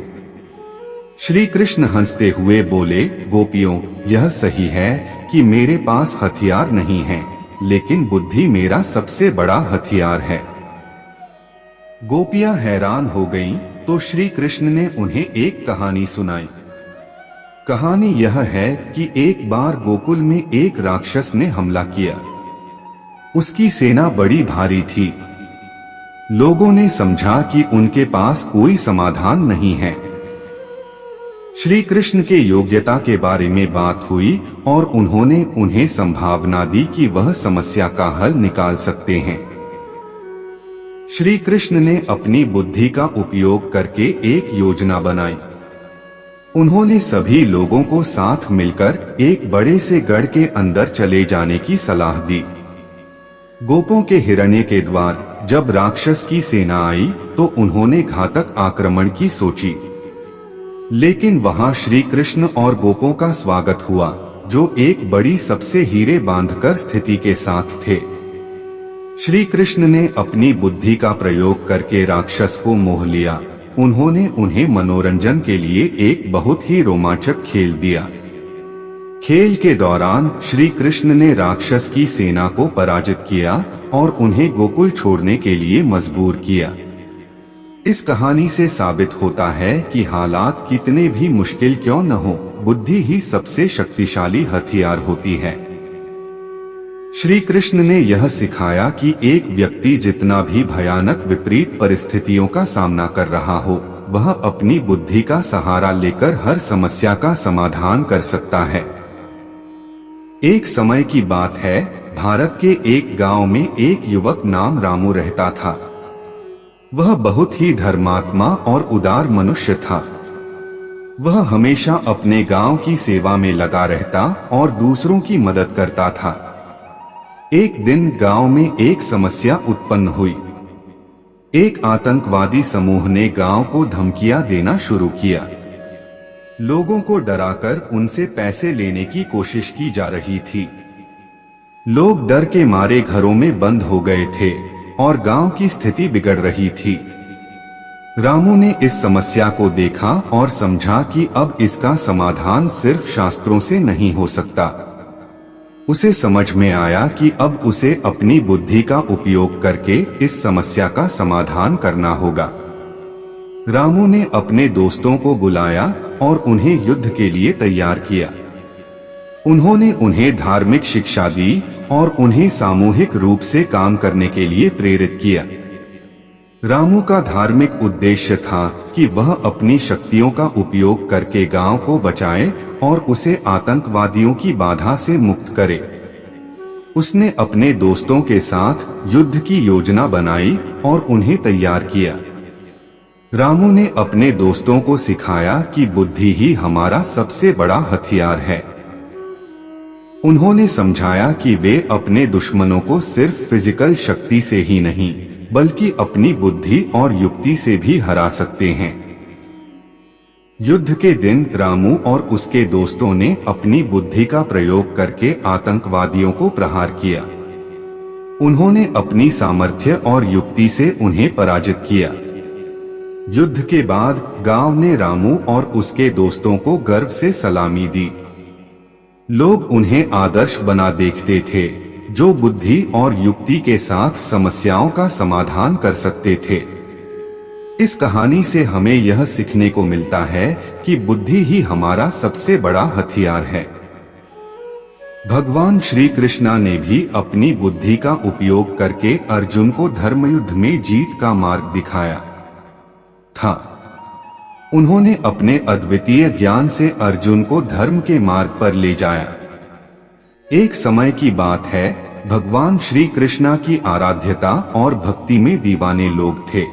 श्री कृष्ण हंसते हुए बोले, गोपियों, यह सही है कि मेरे पास हथियार नहीं है, लेकिन बुद्धि मेरा सबसे बड़ा हथियार है। गोपियां हैरान हो गईं, तो श्री कृष्ण ने उन्हें एक कहानी सुनाई। कहानी यह है कि एक बार गोकुल में एक राक्षस ने हमला किया। उसकी सेना बड़ी भारी थी। लोगों ने समझा कि उनके पास कोई समाधान नहीं है। श्री कृष्ण के योग्यता के बारे में बात हुई और उन्होंने उन्हें संभावना दी कि वह समस्या का हल निकाल सकते हैं। श्री कृष्ण ने अपनी बुद्धि का उपयोग करके एक योजना बनाई। उन्होंने सभी लोगों को साथ मिलकर एक बड़े से गढ़ के अंदर चले जाने की सलाह दी। गोपों के हिरण्य के द्वार जब राक्षस की सेना आई तो उन्होंने घातक आक्रमण की सोची, लेकिन वहां श्री कृष्ण और गोपों का स्वागत हुआ, जो एक बड़ी सबसे हीरे बांधकर स्थिति के साथ थे। श्री कृष्ण ने अपनी बुद्धि का प्रयोग करके राक्षस को मोह लिया। उन्होंने उन्हें मनोरंजन के लिए एक बहुत ही रोमांचक खेल दिया। खेल के दौरान श्री कृष्ण ने राक्षस की सेना को पराजित किया और उन्हें गोकुल छोड़ने के लिए मजबूर किया। इस कहानी से साबित होता है कि हालात कितने भी मुश्किल क्यों न हो, बुद्धि ही सबसे शक्तिशाली हथियार होती है। श्री कृष्ण ने यह सिखाया कि एक व्यक्ति जितना भी भयानक विपरीत परिस्थितियों का सामना कर रहा हो, वह अपनी बुद्धि का सहारा लेकर हर समस्या का समाधान कर सकता है। एक समय की बात है, भारत के एक गांव में एक युवक नाम रामू रहता था। वह बहुत ही धर्मात्मा और उदार मनुष्य था। वह हमेशा अपने गांव की सेवा में लगा रहता और दूसरों की मदद करता था। एक दिन गांव में एक समस्या उत्पन्न हुई। एक आतंकवादी समूह ने गांव को धमकियां देना शुरू किया। लोगों को डराकर उनसे पैसे लेने की कोशिश की जा रही थी। लोग डर के मारे घरों में बंद हो गए थे और गांव की स्थिति बिगड़ रही थी। रामू ने इस समस्या को देखा और समझा कि अब इसका समाधान सिर्फ शास्त्रों से नहीं हो सकता। उसे समझ में आया कि अब उसे अपनी बुद्धि का उपयोग करके इस समस्या का समाधान करना होगा। रामू ने अपने दोस्तों को बुलाया और उन्हें युद्ध के लिए तैयार किया। उन्होंने उन्हें धार्मिक शिक्षा दी और उन्हें सामूहिक रूप से काम करने के लिए प्रेरित किया। रामू का धार्मिक उद्देश्य था कि वह अपनी शक्तियों का उपयोग करके गांव को बचाए और उसे आतंकवादियों की बाधा से मुक्त करे। उसने अपने दोस्तों के साथ युद्ध की योजना बनाई और उन्हें तैयार किया। रामू ने अपने दोस्तों को सिखाया कि बुद्धि ही हमारा सबसे बड़ा हथियार है। उन्होंने समझाया कि वे अपने दुश्मनों को सिर्फ फिजिकल शक्ति से ही नहीं, बल्कि अपनी बुद्धि और युक्ति से भी हरा सकते हैं। युद्ध के दिन रामू और उसके दोस्तों ने अपनी बुद्धि का प्रयोग करके आतंकवादियों को प्रहार किया। उन्होंने अपनी सामर्थ्य और युक्ति से उन्हें पराजित किया। युद्ध के बाद गांव ने रामू और उसके दोस्तों को गर्व से सलामी दी। लोग उन्हें आदर्श बना देखते थे, जो बुद्धि और युक्ति के साथ समस्याओं का समाधान कर सकते थे। इस कहानी से हमें यह सीखने को मिलता है कि बुद्धि ही हमारा सबसे बड़ा हथियार है। भगवान श्री कृष्णा ने भी अपनी बुद्धि का उपयोग करके अर्जुन को धर्मयुद्ध में जीत का मार्ग दिखाया था। उन्होंने अपने अद्वितीय ज्ञान से अर्जुन को धर्म के मार्ग पर ले जाया। एक समय की बात है, भगवान श्री कृष्णा की आराध्यता और भक्ति में दीवाने लोग थे।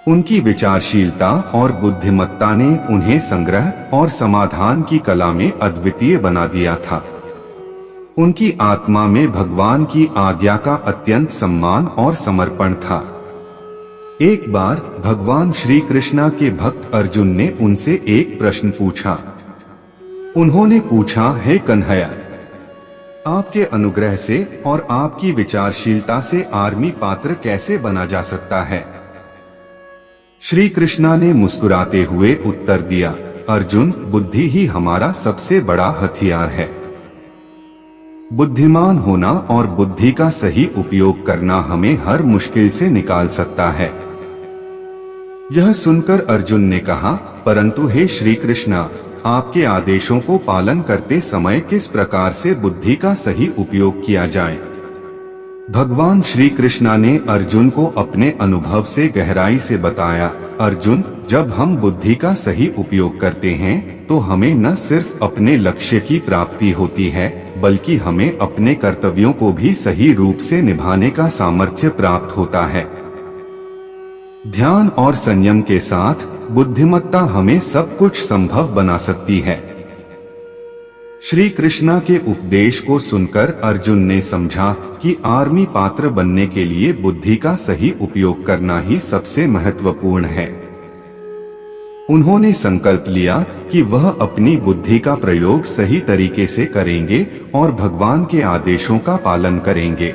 उनकी विचारशीलता और बुद्धिमत्ता ने उन्हें संग्रह और समाधान की कला में अद्वितीय बना दिया था। उनकी आत्मा में भगवान की आज्ञा का अत्यंत सम्मान और समर्पण था। एक बार भगवान श्री कृष्णा के भक्त अर्जुन ने उनसे एक प्रश्न पूछा। उन्होंने पूछा, हे कन्हैया, आपके अनुग्रह से और आपकी विचारशीलता से आर्मी पात्र कैसे बना जा सकता है? श्री कृष्णा ने मुस्कुराते हुए उत्तर दिया, अर्जुन, बुद्धि ही हमारा सबसे बड़ा हथियार है। बुद्धिमान होना और बुद्धि का सही उपयोग करना हमें हर मुश्किल से निकाल सकता है। यह सुनकर अर्जुन ने कहा, परंतु हे श्री कृष्णा, आपके आदेशों को पालन करते समय किस प्रकार से बुद्धि का सही उपयोग किया जाए? भगवान श्री कृष्णा ने अर्जुन को अपने अनुभव से गहराई से बताया, अर्जुन, जब हम बुद्धि का सही उपयोग करते हैं तो हमें न सिर्फ अपने लक्ष्य की प्राप्ति होती है, बल्कि हमें अपने कर्तव्यों को भी सही रूप से निभाने का सामर्थ्य प्राप्त होता है। ध्यान और संयम के साथ बुद्धिमत्ता हमें सब कुछ संभव बना सकती है। श्री कृष्णा के उपदेश को सुनकर अर्जुन ने समझा कि आर्मी पात्र बनने के लिए बुद्धि का सही उपयोग करना ही सबसे महत्वपूर्ण है। उन्होंने संकल्प लिया कि वह अपनी बुद्धि का प्रयोग सही तरीके से करेंगे और भगवान के आदेशों का पालन करेंगे।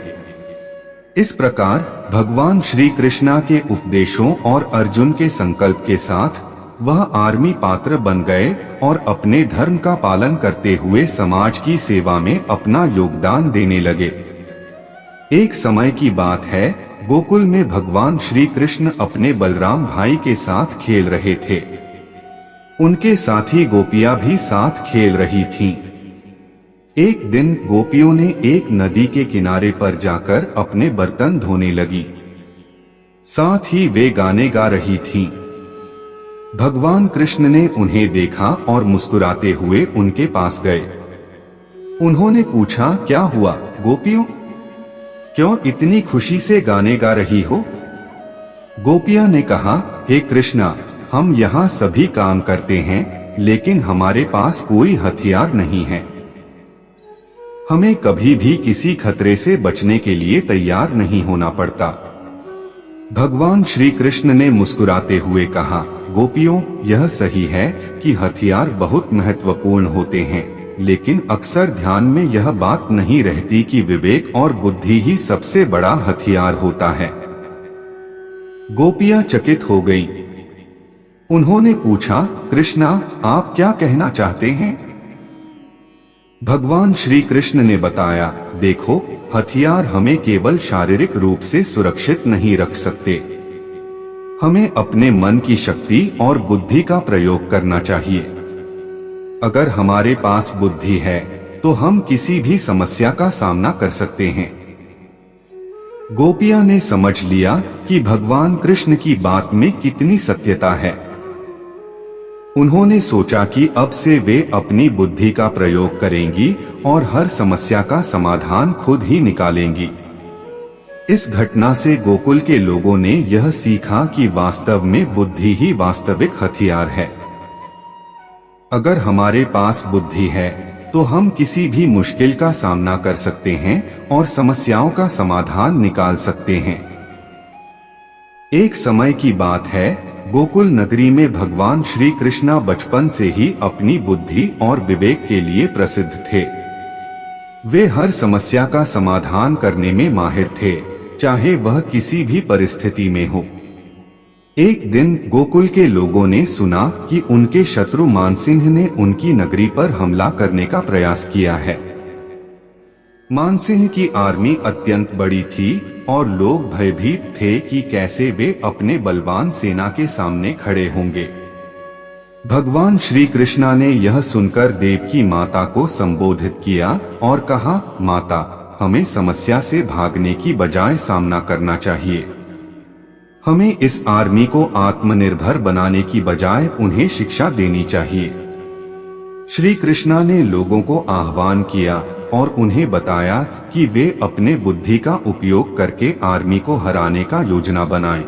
इस प्रकार भगवान श्री कृष्णा के उपदेशों और अर्जुन के संकल्प के साथ वह आर्मी पात्र बन गए और अपने धर्म का पालन करते हुए समाज की सेवा में अपना योगदान देने लगे। एक समय की बात है, गोकुल में भगवान श्री कृष्ण अपने बलराम भाई के साथ खेल रहे थे। उनके साथी गोपियां भी साथ खेल रही थीं। एक दिन गोपियों ने एक नदी के किनारे पर जाकर अपने बर्तन धोने लगी। साथ ही वे गाने गा रही थीं। भगवान कृष्ण ने उन्हें देखा और मुस्कुराते हुए उनके पास गए। उन्होंने पूछा, क्या हुआ गोपियों, क्यों इतनी खुशी से गाने गा रही हो? गोपियां ने कहा, हे कृष्णा, हम यहाँ सभी काम करते हैं, लेकिन हमारे पास कोई हथियार नहीं है। हमें कभी भी किसी खतरे से बचने के लिए तैयार नहीं होना पड़ता। भगवान श्री कृष्ण ने मुस्कुराते हुए कहा, गोपियों, यह सही है कि हथियार बहुत महत्वपूर्ण होते हैं, लेकिन अक्सर ध्यान में यह बात नहीं रहती कि विवेक और बुद्धि ही सबसे बड़ा हथियार होता है। गोपियां चकित हो गईं। उन्होंने पूछा, कृष्णा, आप क्या कहना चाहते हैं? भगवान श्री कृष्ण ने बताया, देखो, हथियार हमें केवल शारीरिक रूप से सुरक्षित नहीं रख सकते। हमें अपने मन की शक्ति और बुद्धि का प्रयोग करना चाहिए। अगर हमारे पास बुद्धि है तो हम किसी भी समस्या का सामना कर सकते हैं। गोपियां ने समझ लिया कि भगवान कृष्ण की बात में कितनी सत्यता है। उन्होंने सोचा कि अब से वे अपनी बुद्धि का प्रयोग करेंगी और हर समस्या का समाधान खुद ही निकालेंगी। इस घटना से गोकुल के लोगों ने यह सीखा कि वास्तव में बुद्धि ही वास्तविक हथियार है। अगर हमारे पास बुद्धि है तो हम किसी भी मुश्किल का सामना कर सकते हैं और समस्याओं का समाधान निकाल सकते हैं। एक समय की बात है, गोकुल नगरी में भगवान श्री कृष्णा बचपन से ही अपनी बुद्धि और विवेक के लिए प्रसिद्ध थे। वे हर समस्या का समाधान करने में माहिर थे, चाहे वह किसी भी परिस्थिति में हो। एक दिन गोकुल के लोगों ने सुना कि उनके शत्रु मानसिंह ने उनकी नगरी पर हमला करने का प्रयास किया है। मानसिंह की आर्मी अत्यंत बड़ी थी और लोग भयभीत थे कि कैसे वे अपने बलवान सेना के सामने खड़े होंगे। भगवान श्री कृष्णा ने यह सुनकर देवकी माता को संबोधित किया और कहा, माता, हमें समस्या से भागने की बजाय सामना करना चाहिए। हमें इस आर्मी को आत्मनिर्भर बनाने की बजाय उन्हें शिक्षा देनी चाहिए। श्री कृष्णा ने लोगों को आह्वान किया और उन्हें बताया कि वे अपने बुद्धि का उपयोग करके आर्मी को हराने का योजना बनाएं।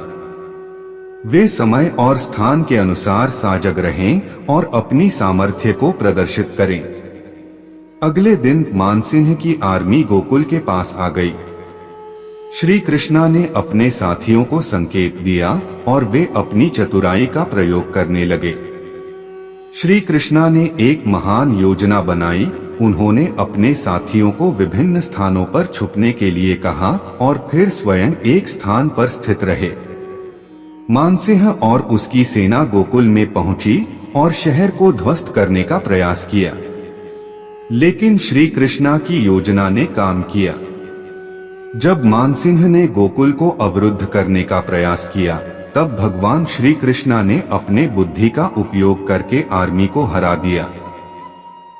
वे समय और स्थान के अनुसार सजग रहें और अपनी सामर्थ्य को प्रदर्शित करें। अगले दिन मानसिंह की आर्मी गोकुल के पास आ गई। श्री कृष्णा ने अपने साथियों को संकेत दिया और वे अपनी चतुराई का प्रयोग करने लगे। श्री कृष्णा ने एक महान योजना बनाई। उन्होंने अपने साथियों को विभिन्न स्थानों पर छुपने के लिए कहा और फिर स्वयं एक स्थान पर स्थित रहे। मानसिंह और उसकी सेना गोकुल में पहुंची और शहर को ध्वस्त करने का प्रयास किया, लेकिन श्री कृष्णा की योजना ने काम किया। जब मानसिंह ने गोकुल को अवरुद्ध करने का प्रयास किया, तब भगवान श्री कृष्णा ने अपने बुद्धि का उपयोग करके आर्मी को हरा दिया।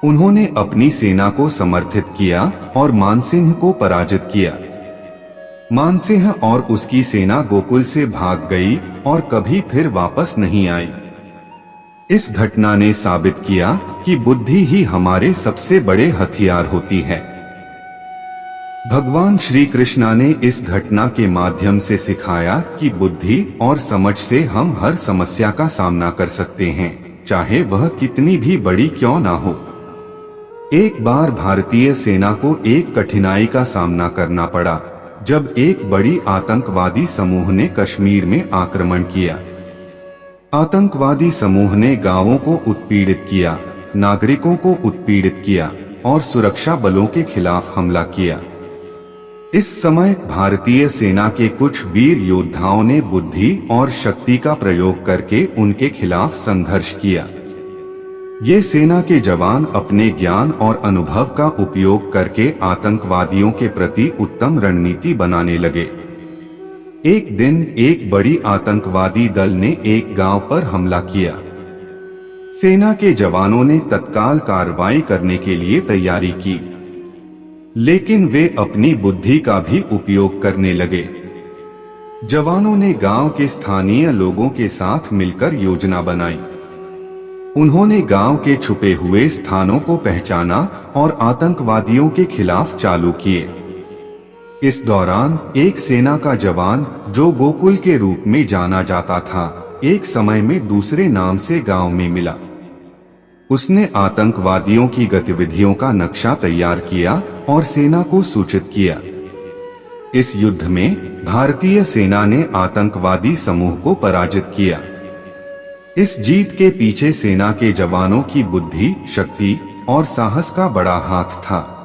उन्होंने अपनी सेना को समर्थित किया और मानसिंह को पराजित किया। मानसिंह और उसकी सेना गोकुल से भाग गई और कभी फिर वापस नहीं आई। इस घटना ने साबित किया कि बुद्धि ही हमारे सबसे बड़े हथियार होती है। भगवान श्री कृष्णा ने इस घटना के माध्यम से सिखाया कि बुद्धि और समझ से हम हर समस्या का सामना कर सकते हैं, चाहे वह कितनी भी बड़ी क्यों ना हो। एक बार भारतीय सेना को एक कठिनाई का सामना करना पड़ा जब एक बड़ी आतंकवादी समूह ने कश्मीर में आक्रमण किया। आतंकवादी समूह ने गांवों को उत्पीड़ित किया, नागरिकों को उत्पीड़ित किया और सुरक्षा बलों के खिलाफ हमला किया। इस समय भारतीय सेना के कुछ वीर योद्धाओं ने बुद्धि और शक्ति का प्रयोग करके उनके खिलाफ संघर्ष किया। ये सेना के जवान अपने ज्ञान और अनुभव का उपयोग करके आतंकवादियों के प्रति उत्तम रणनीति बनाने लगे। एक दिन एक बड़ी आतंकवादी दल ने एक गांव पर हमला किया। सेना के जवानों ने तत्काल कार्रवाई करने के लिए तैयारी की, लेकिन वे अपनी बुद्धि का भी उपयोग करने लगे। जवानों ने गांव के स्थानीय लोगों के साथ मिलकर योजना बनाई। उन्होंने गांव के छुपे हुए स्थानों को पहचाना और आतंकवादियों के खिलाफ चालू किए। इस दौरान एक सेना का जवान, जो गोकुल के रूप में जाना जाता था, एक समय में दूसरे नाम से गांव में मिला। उसने आतंकवादियों की गतिविधियों का नक्शा तैयार किया और सेना को सूचित किया। इस युद्ध में भारतीय सेना ने आतंकवादी समूह को पराजित किया। इस जीत के पीछे सेना के जवानों की बुद्धि, शक्ति और साहस का बड़ा हाथ था।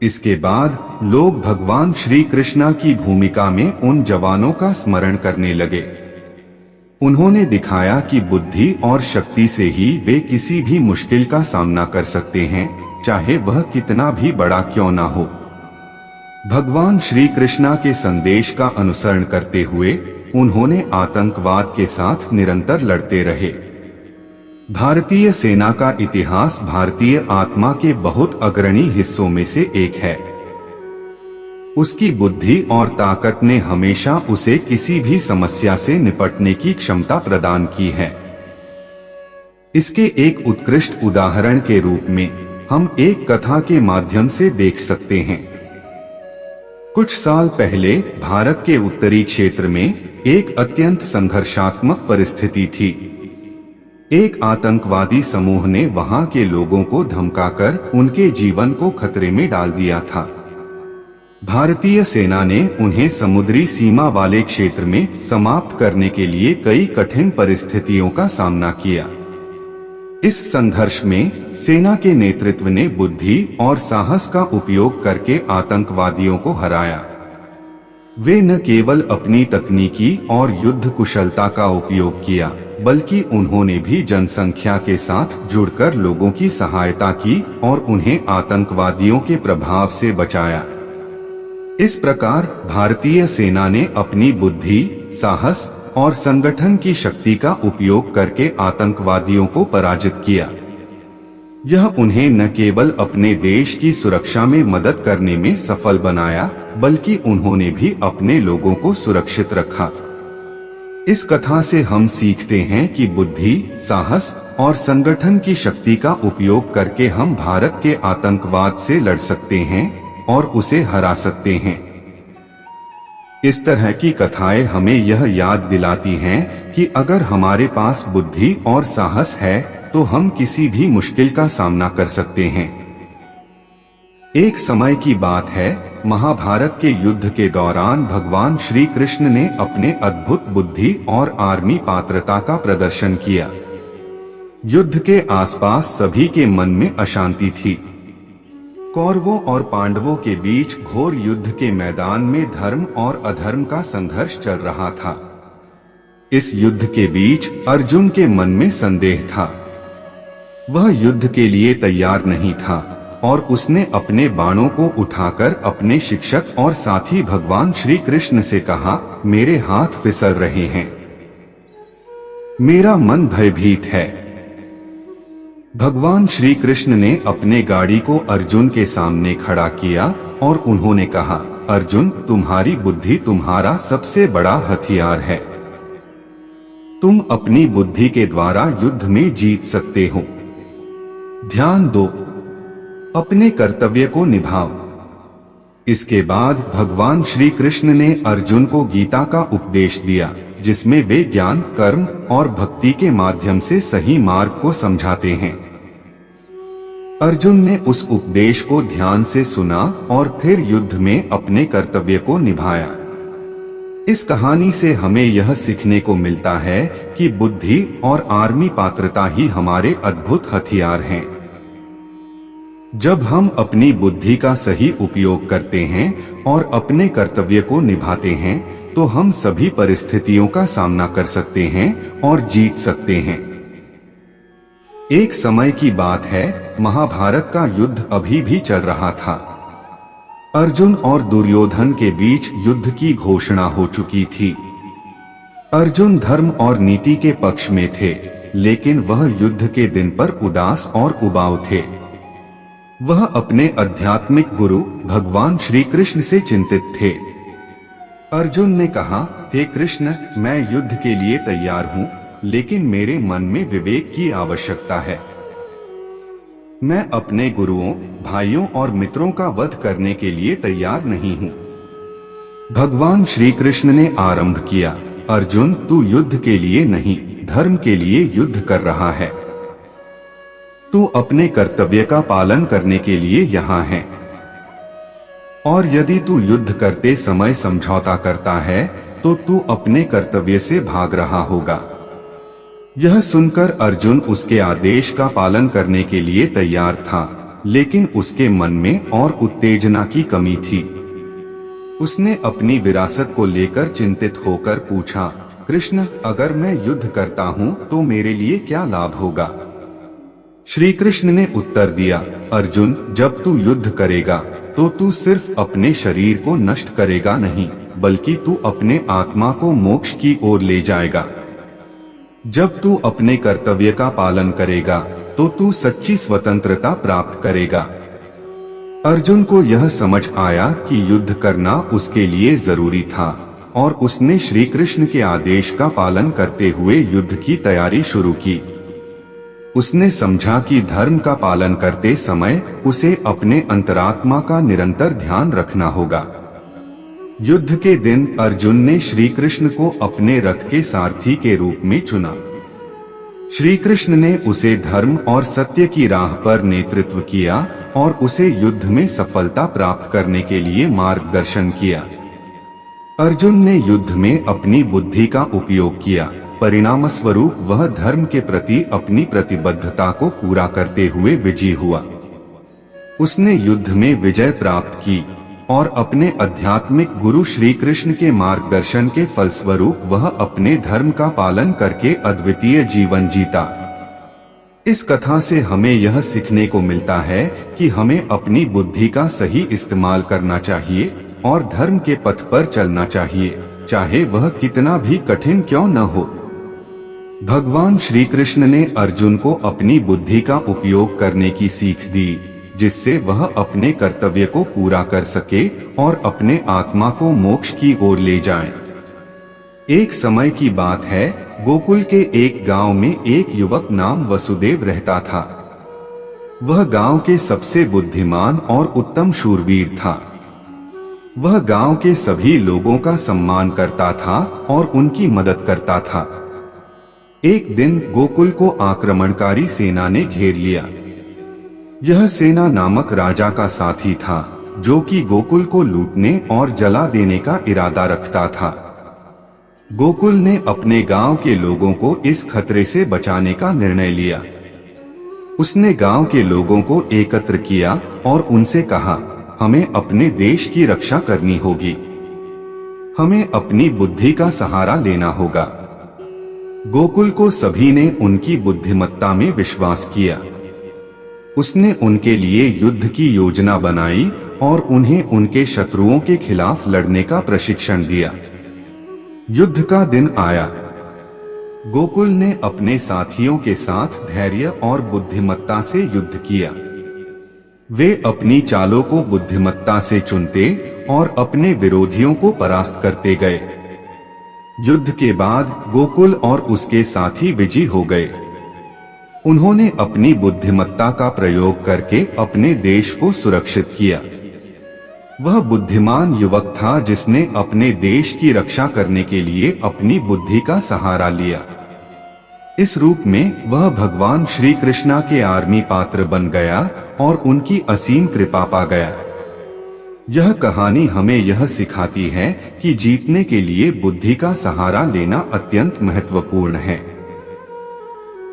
इसके बाद लोग भगवान श्री कृष्ण की भूमिका में उन जवानों का स्मरण करने लगे। उन्होंने दिखाया कि बुद्धि और शक्ति से ही वे किसी भी मुश्किल का सामना कर सकते हैं, चाहे वह कितना भी बड़ा क्यों ना हो। भगवान श्री कृष्ण के संदेश का अनुसरण करते हुए उन्होंने आतंकवाद के साथ निरंतर लड़ते रहे। भारतीय सेना का इतिहास भारतीय आत्मा के बहुत अग्रणी हिस्सों में से एक है। उसकी बुद्धि और ताकत ने हमेशा उसे किसी भी समस्या से निपटने की क्षमता प्रदान की है। इसके एक उत्कृष्ट उदाहरण के रूप में हम एक कथा के माध्यम से देख सकते हैं। कुछ साल पहले भारत के उत्तरी क्षेत्र में एक अत्यंत संघर्षात्मक परिस्थिति थी। एक आतंकवादी समूह ने वहां के लोगों को धमकाकर उनके जीवन को खतरे में डाल दिया था। भारतीय सेना ने उन्हें समुद्री सीमा वाले क्षेत्र में समाप्त करने के लिए कई कठिन परिस्थितियों का सामना किया। इस संघर्ष में सेना के नेतृत्व ने बुद्धि और साहस का उपयोग करके आतंकवादियों को हराया। वे न केवल अपनी तकनीकी और युद्ध कुशलता का उपयोग किया, बल्कि उन्होंने भी जनसंख्या के साथ जुड़कर लोगों की सहायता की और उन्हें आतंकवादियों के प्रभाव से बचाया। इस प्रकार भारतीय सेना ने अपनी बुद्धि, साहस और संगठन की शक्ति का उपयोग करके आतंकवादियों को पराजित किया। यह उन्हें न केवल अपने देश की सुरक्षा में मदद करने में सफल बनाया, बल्कि उन्होंने भी अपने लोगों को सुरक्षित रखा। इस कथा से हम सीखते हैं कि बुद्धि, साहस और संगठन की शक्ति का उपयोग करके हम भारत के आतंकवाद से लड़ सकते हैं और उसे हरा सकते हैं। इस तरह की कथाएं हमें यह याद दिलाती हैं कि अगर हमारे पास बुद्धि और साहस है तो हम किसी भी मुश्किल का सामना कर सकते हैं। एक समय की बात है, महाभारत के युद्ध के दौरान भगवान श्री कृष्ण ने अपने अद्भुत बुद्धि और आर्मी पात्रता का प्रदर्शन किया। युद्ध के आसपास सभी के मन में अशांति थी। कौरवों और पांडवों के बीच घोर युद्ध के मैदान में धर्म और अधर्म का संघर्ष चल रहा था। इस युद्ध के बीच अर्जुन के मन में संदेह था। वह युद्ध के लिए तैयार नहीं था और उसने अपने बाणों को उठाकर अपने शिक्षक और साथी भगवान श्री कृष्ण से कहा, मेरे हाथ फिसल रहे हैं, मेरा मन भयभीत है। भगवान श्री कृष्ण ने अपने गाड़ी को अर्जुन के सामने खड़ा किया और उन्होंने कहा, अर्जुन, तुम्हारी बुद्धि तुम्हारा सबसे बड़ा हथियार है। तुम अपनी बुद्धि के द्वारा युद्ध में जीत सकते हो। ध्यान दो, अपने कर्तव्य को निभाओ। इसके बाद भगवान श्री कृष्ण ने अर्जुन को गीता का उपदेश दिया, जिसमें वे ज्ञान, कर्म और भक्ति के माध्यम से सही मार्ग को समझाते हैं। अर्जुन ने उस उपदेश को ध्यान से सुना और फिर युद्ध में अपने कर्तव्य को निभाया। इस कहानी से हमें यह सीखने को मिलता है कि बुद्धि और आर्मी पात्रता ही हमारे अद्भुत हथियार हैं। जब हम अपनी बुद्धि का सही उपयोग करते हैं और अपने कर्तव्य को निभाते हैं तो हम सभी परिस्थितियों का सामना कर सकते हैं और जीत सकते हैं। एक समय की बात है, महाभारत का युद्ध अभी भी चल रहा था। अर्जुन और दुर्योधन के बीच युद्ध की घोषणा हो चुकी थी। अर्जुन धर्म और नीति के पक्ष में थे, लेकिन वह युद्ध के दिन पर उदास और उबाऊ थे। वह अपने आध्यात्मिक गुरु भगवान श्री कृष्ण से चिंतित थे। अर्जुन ने कहा, हे कृष्ण, मैं युद्ध के लिए तैयार हूँ, लेकिन मेरे मन में विवेक की आवश्यकता है। मैं अपने गुरुओं, भाइयों और मित्रों का वध करने के लिए तैयार नहीं हूँ। भगवान श्री कृष्ण ने आरंभ किया, अर्जुन, तू युद्ध के लिए नहीं, धर्म के लिए युद्ध कर रहा है। तू अपने कर्तव्य का पालन करने के लिए यहाँ है। और यदि तू युद्ध करते समय समझौता करता है तो तू अपने कर्तव्य से भाग रहा होगा। यह सुनकर अर्जुन उसके आदेश का पालन करने के लिए तैयार था, लेकिन उसके मन में और उत्तेजना की कमी थी। उसने अपनी विरासत को लेकर चिंतित होकर पूछा, कृष्ण, अगर मैं युद्ध करता हूँ तो मेरे लिए क्या लाभ होगा? श्री कृष्ण ने उत्तर दिया, अर्जुन, जब तू युद्ध करेगा तो तू सिर्फ अपने शरीर को नष्ट करेगा नहीं, बल्कि तू अपने आत्मा को मोक्ष की ओर ले जाएगा। जब तू अपने कर्तव्य का पालन करेगा तो तू सच्ची स्वतंत्रता प्राप्त करेगा। अर्जुन को यह समझ आया कि युद्ध करना उसके लिए जरूरी था और उसने श्री कृष्ण के आदेश का पालन करते हुए युद्ध की तैयारी शुरू की। उसने समझा कि धर्म का पालन करते समय उसे अपने अंतरात्मा का निरंतर ध्यान रखना होगा। युद्ध के दिन अर्जुन ने श्री कृष्ण को अपने रथ के सारथी के रूप में चुना। श्री कृष्ण ने उसे धर्म और सत्य की राह पर नेतृत्व किया और उसे युद्ध में सफलता प्राप्त करने के लिए मार्गदर्शन किया। अर्जुन ने युद्ध में अपनी बुद्धि का उपयोग किया। परिणाम स्वरूप वह धर्म के प्रति अपनी प्रतिबद्धता को पूरा करते हुए विजयी हुआ। उसने युद्ध में विजय प्राप्त की और अपने आध्यात्मिक गुरु श्री कृष्ण के मार्गदर्शन के फलस्वरूप वह अपने धर्म का पालन करके अद्वितीय जीवन जीता। इस कथा से हमें यह सीखने को मिलता है कि हमें अपनी बुद्धि का सही इस्तेमाल करना चाहिए और धर्म के पथ पर चलना चाहिए, चाहे वह कितना भी कठिन क्यों न हो। भगवान श्री कृष्ण ने अर्जुन को अपनी बुद्धि का उपयोग करने की सीख दी, जिससे वह अपने कर्तव्य को पूरा कर सके और अपने आत्मा को मोक्ष की ओर ले जाए। एक समय की बात है, गोकुल के एक गांव में एक युवक नाम वसुदेव रहता था। वह गांव के सबसे बुद्धिमान और उत्तम शूरवीर था। वह गांव के सभी लोगों का सम्मान करता था और उनकी मदद करता था। एक दिन गोकुल को आक्रमणकारी सेना ने घेर लिया। यह सेना नामक राजा का साथी था, जो कि गोकुल को लूटने और जला देने का इरादा रखता था। गोकुल ने अपने गांव के लोगों को इस खतरे से बचाने का निर्णय लिया। उसने गांव के लोगों को एकत्र किया और उनसे कहा, हमें अपने देश की रक्षा करनी होगी। हमें अपनी बुद्धि का सहारा लेना होगा। गोकुल को सभी ने उनकी बुद्धिमत्ता में विश्वास किया। उसने उनके लिए युद्ध की योजना बनाई और उन्हें उनके शत्रुओं के खिलाफ लड़ने का प्रशिक्षण दिया। युद्ध का दिन आया। गोकुल ने अपने साथियों के साथ धैर्य और बुद्धिमत्ता से युद्ध किया। वे अपनी चालों को बुद्धिमत्ता से चुनते और अपने विरोधियों को परास्त करते गए। युद्ध के बाद गोकुल और उसके साथी विजयी हो गए। उन्होंने अपनी बुद्धिमत्ता का प्रयोग करके अपने देश को सुरक्षित किया। वह बुद्धिमान युवक था जिसने अपने देश की रक्षा करने के लिए अपनी बुद्धि का सहारा लिया। इस रूप में वह भगवान श्री कृष्णा के आर्मी पात्र बन गया और उनकी असीम कृपा पा गया। यह कहानी हमें यह सिखाती है कि जीतने के लिए बुद्धि का सहारा लेना अत्यंत महत्वपूर्ण है।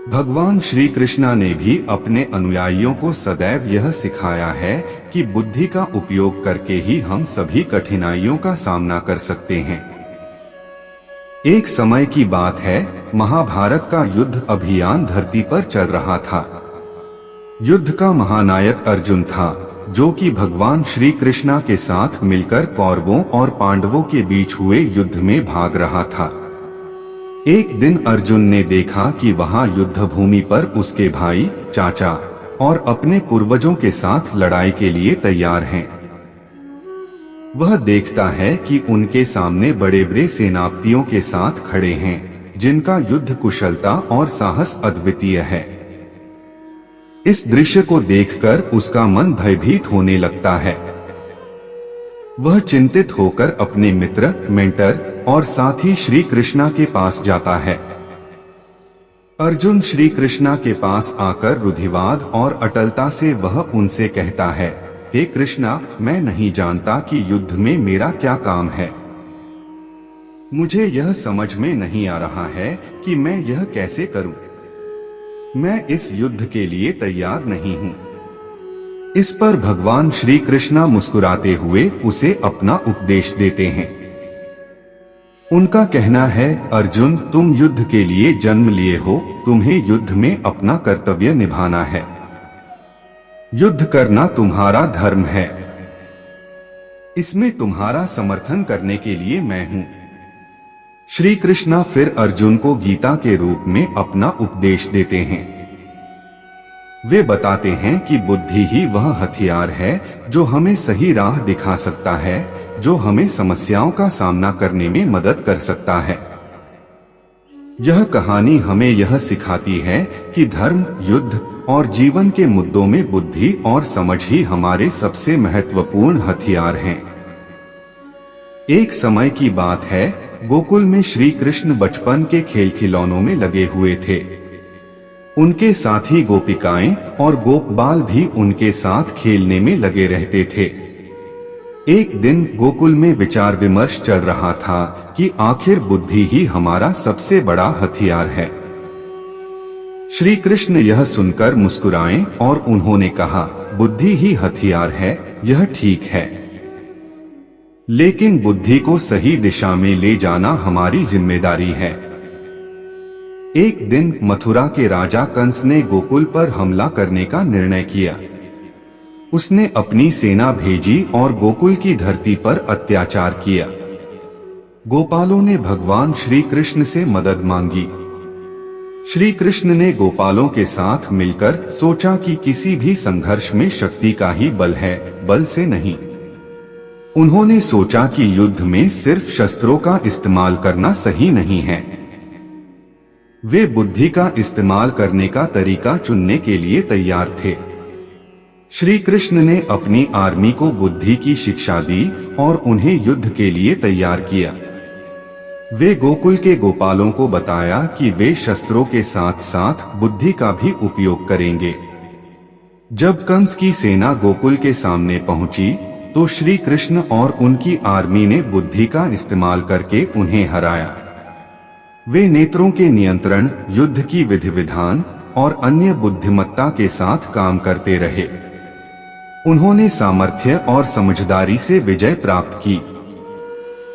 भगवान श्री कृष्ण ने भी अपने अनुयायियों को सदैव यह सिखाया है कि बुद्धि का उपयोग करके ही हम सभी कठिनाइयों का सामना कर सकते हैं। एक समय की बात है, महाभारत का युद्ध अभियान धरती पर चल रहा था। युद्ध का महानायक अर्जुन था, जो कि भगवान श्री कृष्ण के साथ मिलकर कौरवों और पांडवों के बीच हुए युद्ध में भाग रहा था। एक दिन अर्जुन ने देखा कि वहां युद्ध भूमि पर उसके भाई, चाचा और अपने पूर्वजों के साथ लड़ाई के लिए तैयार हैं। वह देखता है कि उनके सामने बड़े बड़े सेनापतियों के साथ खड़े हैं, जिनका युद्ध कुशलता और साहस अद्वितीय है। इस दृश्य को देखकर उसका मन भयभीत होने लगता है। वह चिंतित होकर अपने मित्र, मेंटर और साथी श्री कृष्ण के पास जाता है। अर्जुन श्री कृष्ण के पास आकर रूढ़िवाद और अटलता से वह उनसे कहता है, हे कृष्णा, मैं नहीं जानता कि युद्ध में मेरा क्या काम है। मुझे यह समझ में नहीं आ रहा है कि मैं यह कैसे करूं। मैं इस युद्ध के लिए तैयार नहीं हूं। इस पर भगवान श्री कृष्ण मुस्कुराते हुए उसे अपना उपदेश देते हैं। उनका कहना है, अर्जुन, तुम युद्ध के लिए जन्म लिए हो, तुम्हें युद्ध में अपना कर्तव्य निभाना है। युद्ध करना तुम्हारा धर्म है। इसमें तुम्हारा समर्थन करने के लिए मैं हूं। श्री कृष्ण फिर अर्जुन को गीता के रूप में अपना उपदेश देते हैं। वे बताते हैं कि बुद्धि ही वह हथियार है जो हमें सही राह दिखा सकता है, जो हमें समस्याओं का सामना करने में मदद कर सकता है। यह कहानी हमें यह सिखाती है कि धर्म, युद्ध और जीवन के मुद्दों में बुद्धि और समझ ही हमारे सबसे महत्वपूर्ण हथियार हैं। एक समय की बात है, गोकुल में श्री कृष्ण बचपन के खेल खिलौनों में लगे हुए थे। उनके साथी गोपिकाएं और गोपबाल भी उनके साथ खेलने में लगे रहते थे। एक दिन गोकुल में विचार विमर्श चल रहा था कि आखिर बुद्धि ही हमारा सबसे बड़ा हथियार है। श्री कृष्ण यह सुनकर मुस्कुराए और उन्होंने कहा, बुद्धि ही हथियार है, यह ठीक है, लेकिन बुद्धि को सही दिशा में ले जाना हमारी जिम्मेदारी है। एक दिन मथुरा के राजा कंस ने गोकुल पर हमला करने का निर्णय किया। उसने अपनी सेना भेजी और गोकुल की धरती पर अत्याचार किया। गोपालों ने भगवान श्री कृष्ण से मदद मांगी। श्री कृष्ण ने गोपालों के साथ मिलकर सोचा कि किसी भी संघर्ष में शक्ति का ही बल है, बल से नहीं। उन्होंने सोचा कि युद्ध में सिर्फ शस्त्रों का इस्तेमाल करना सही नहीं है। वे बुद्धि का इस्तेमाल करने का तरीका चुनने के लिए तैयार थे। श्री कृष्ण ने अपनी आर्मी को बुद्धि की शिक्षा दी और उन्हें युद्ध के लिए तैयार किया। वे गोकुल के गोपालों को बताया कि वे शस्त्रों के साथ साथ बुद्धि का भी उपयोग करेंगे। जब कंस की सेना गोकुल के सामने पहुंची तो श्री कृष्ण और उनकी आर्मी ने बुद्धि का इस्तेमाल करके उन्हें हराया। वे नेत्रों के नियंत्रण, युद्ध की विधि विधान और अन्य बुद्धिमत्ता के साथ काम करते रहे। उन्होंने सामर्थ्य और समझदारी से विजय प्राप्त की।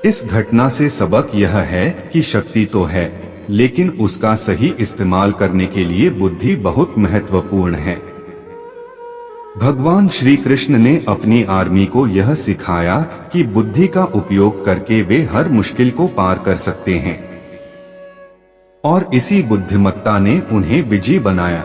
इस घटना से सबक यह है कि शक्ति तो है, लेकिन उसका सही इस्तेमाल करने के लिए बुद्धि बहुत महत्वपूर्ण है। भगवान श्री कृष्ण ने अपनी आर्मी को यह सिखाया कि बुद्धि का उपयोग करके वे हर मुश्किल को पार कर सकते हैं, और इसी बुद्धिमत्ता ने उन्हें विजयी बनाया।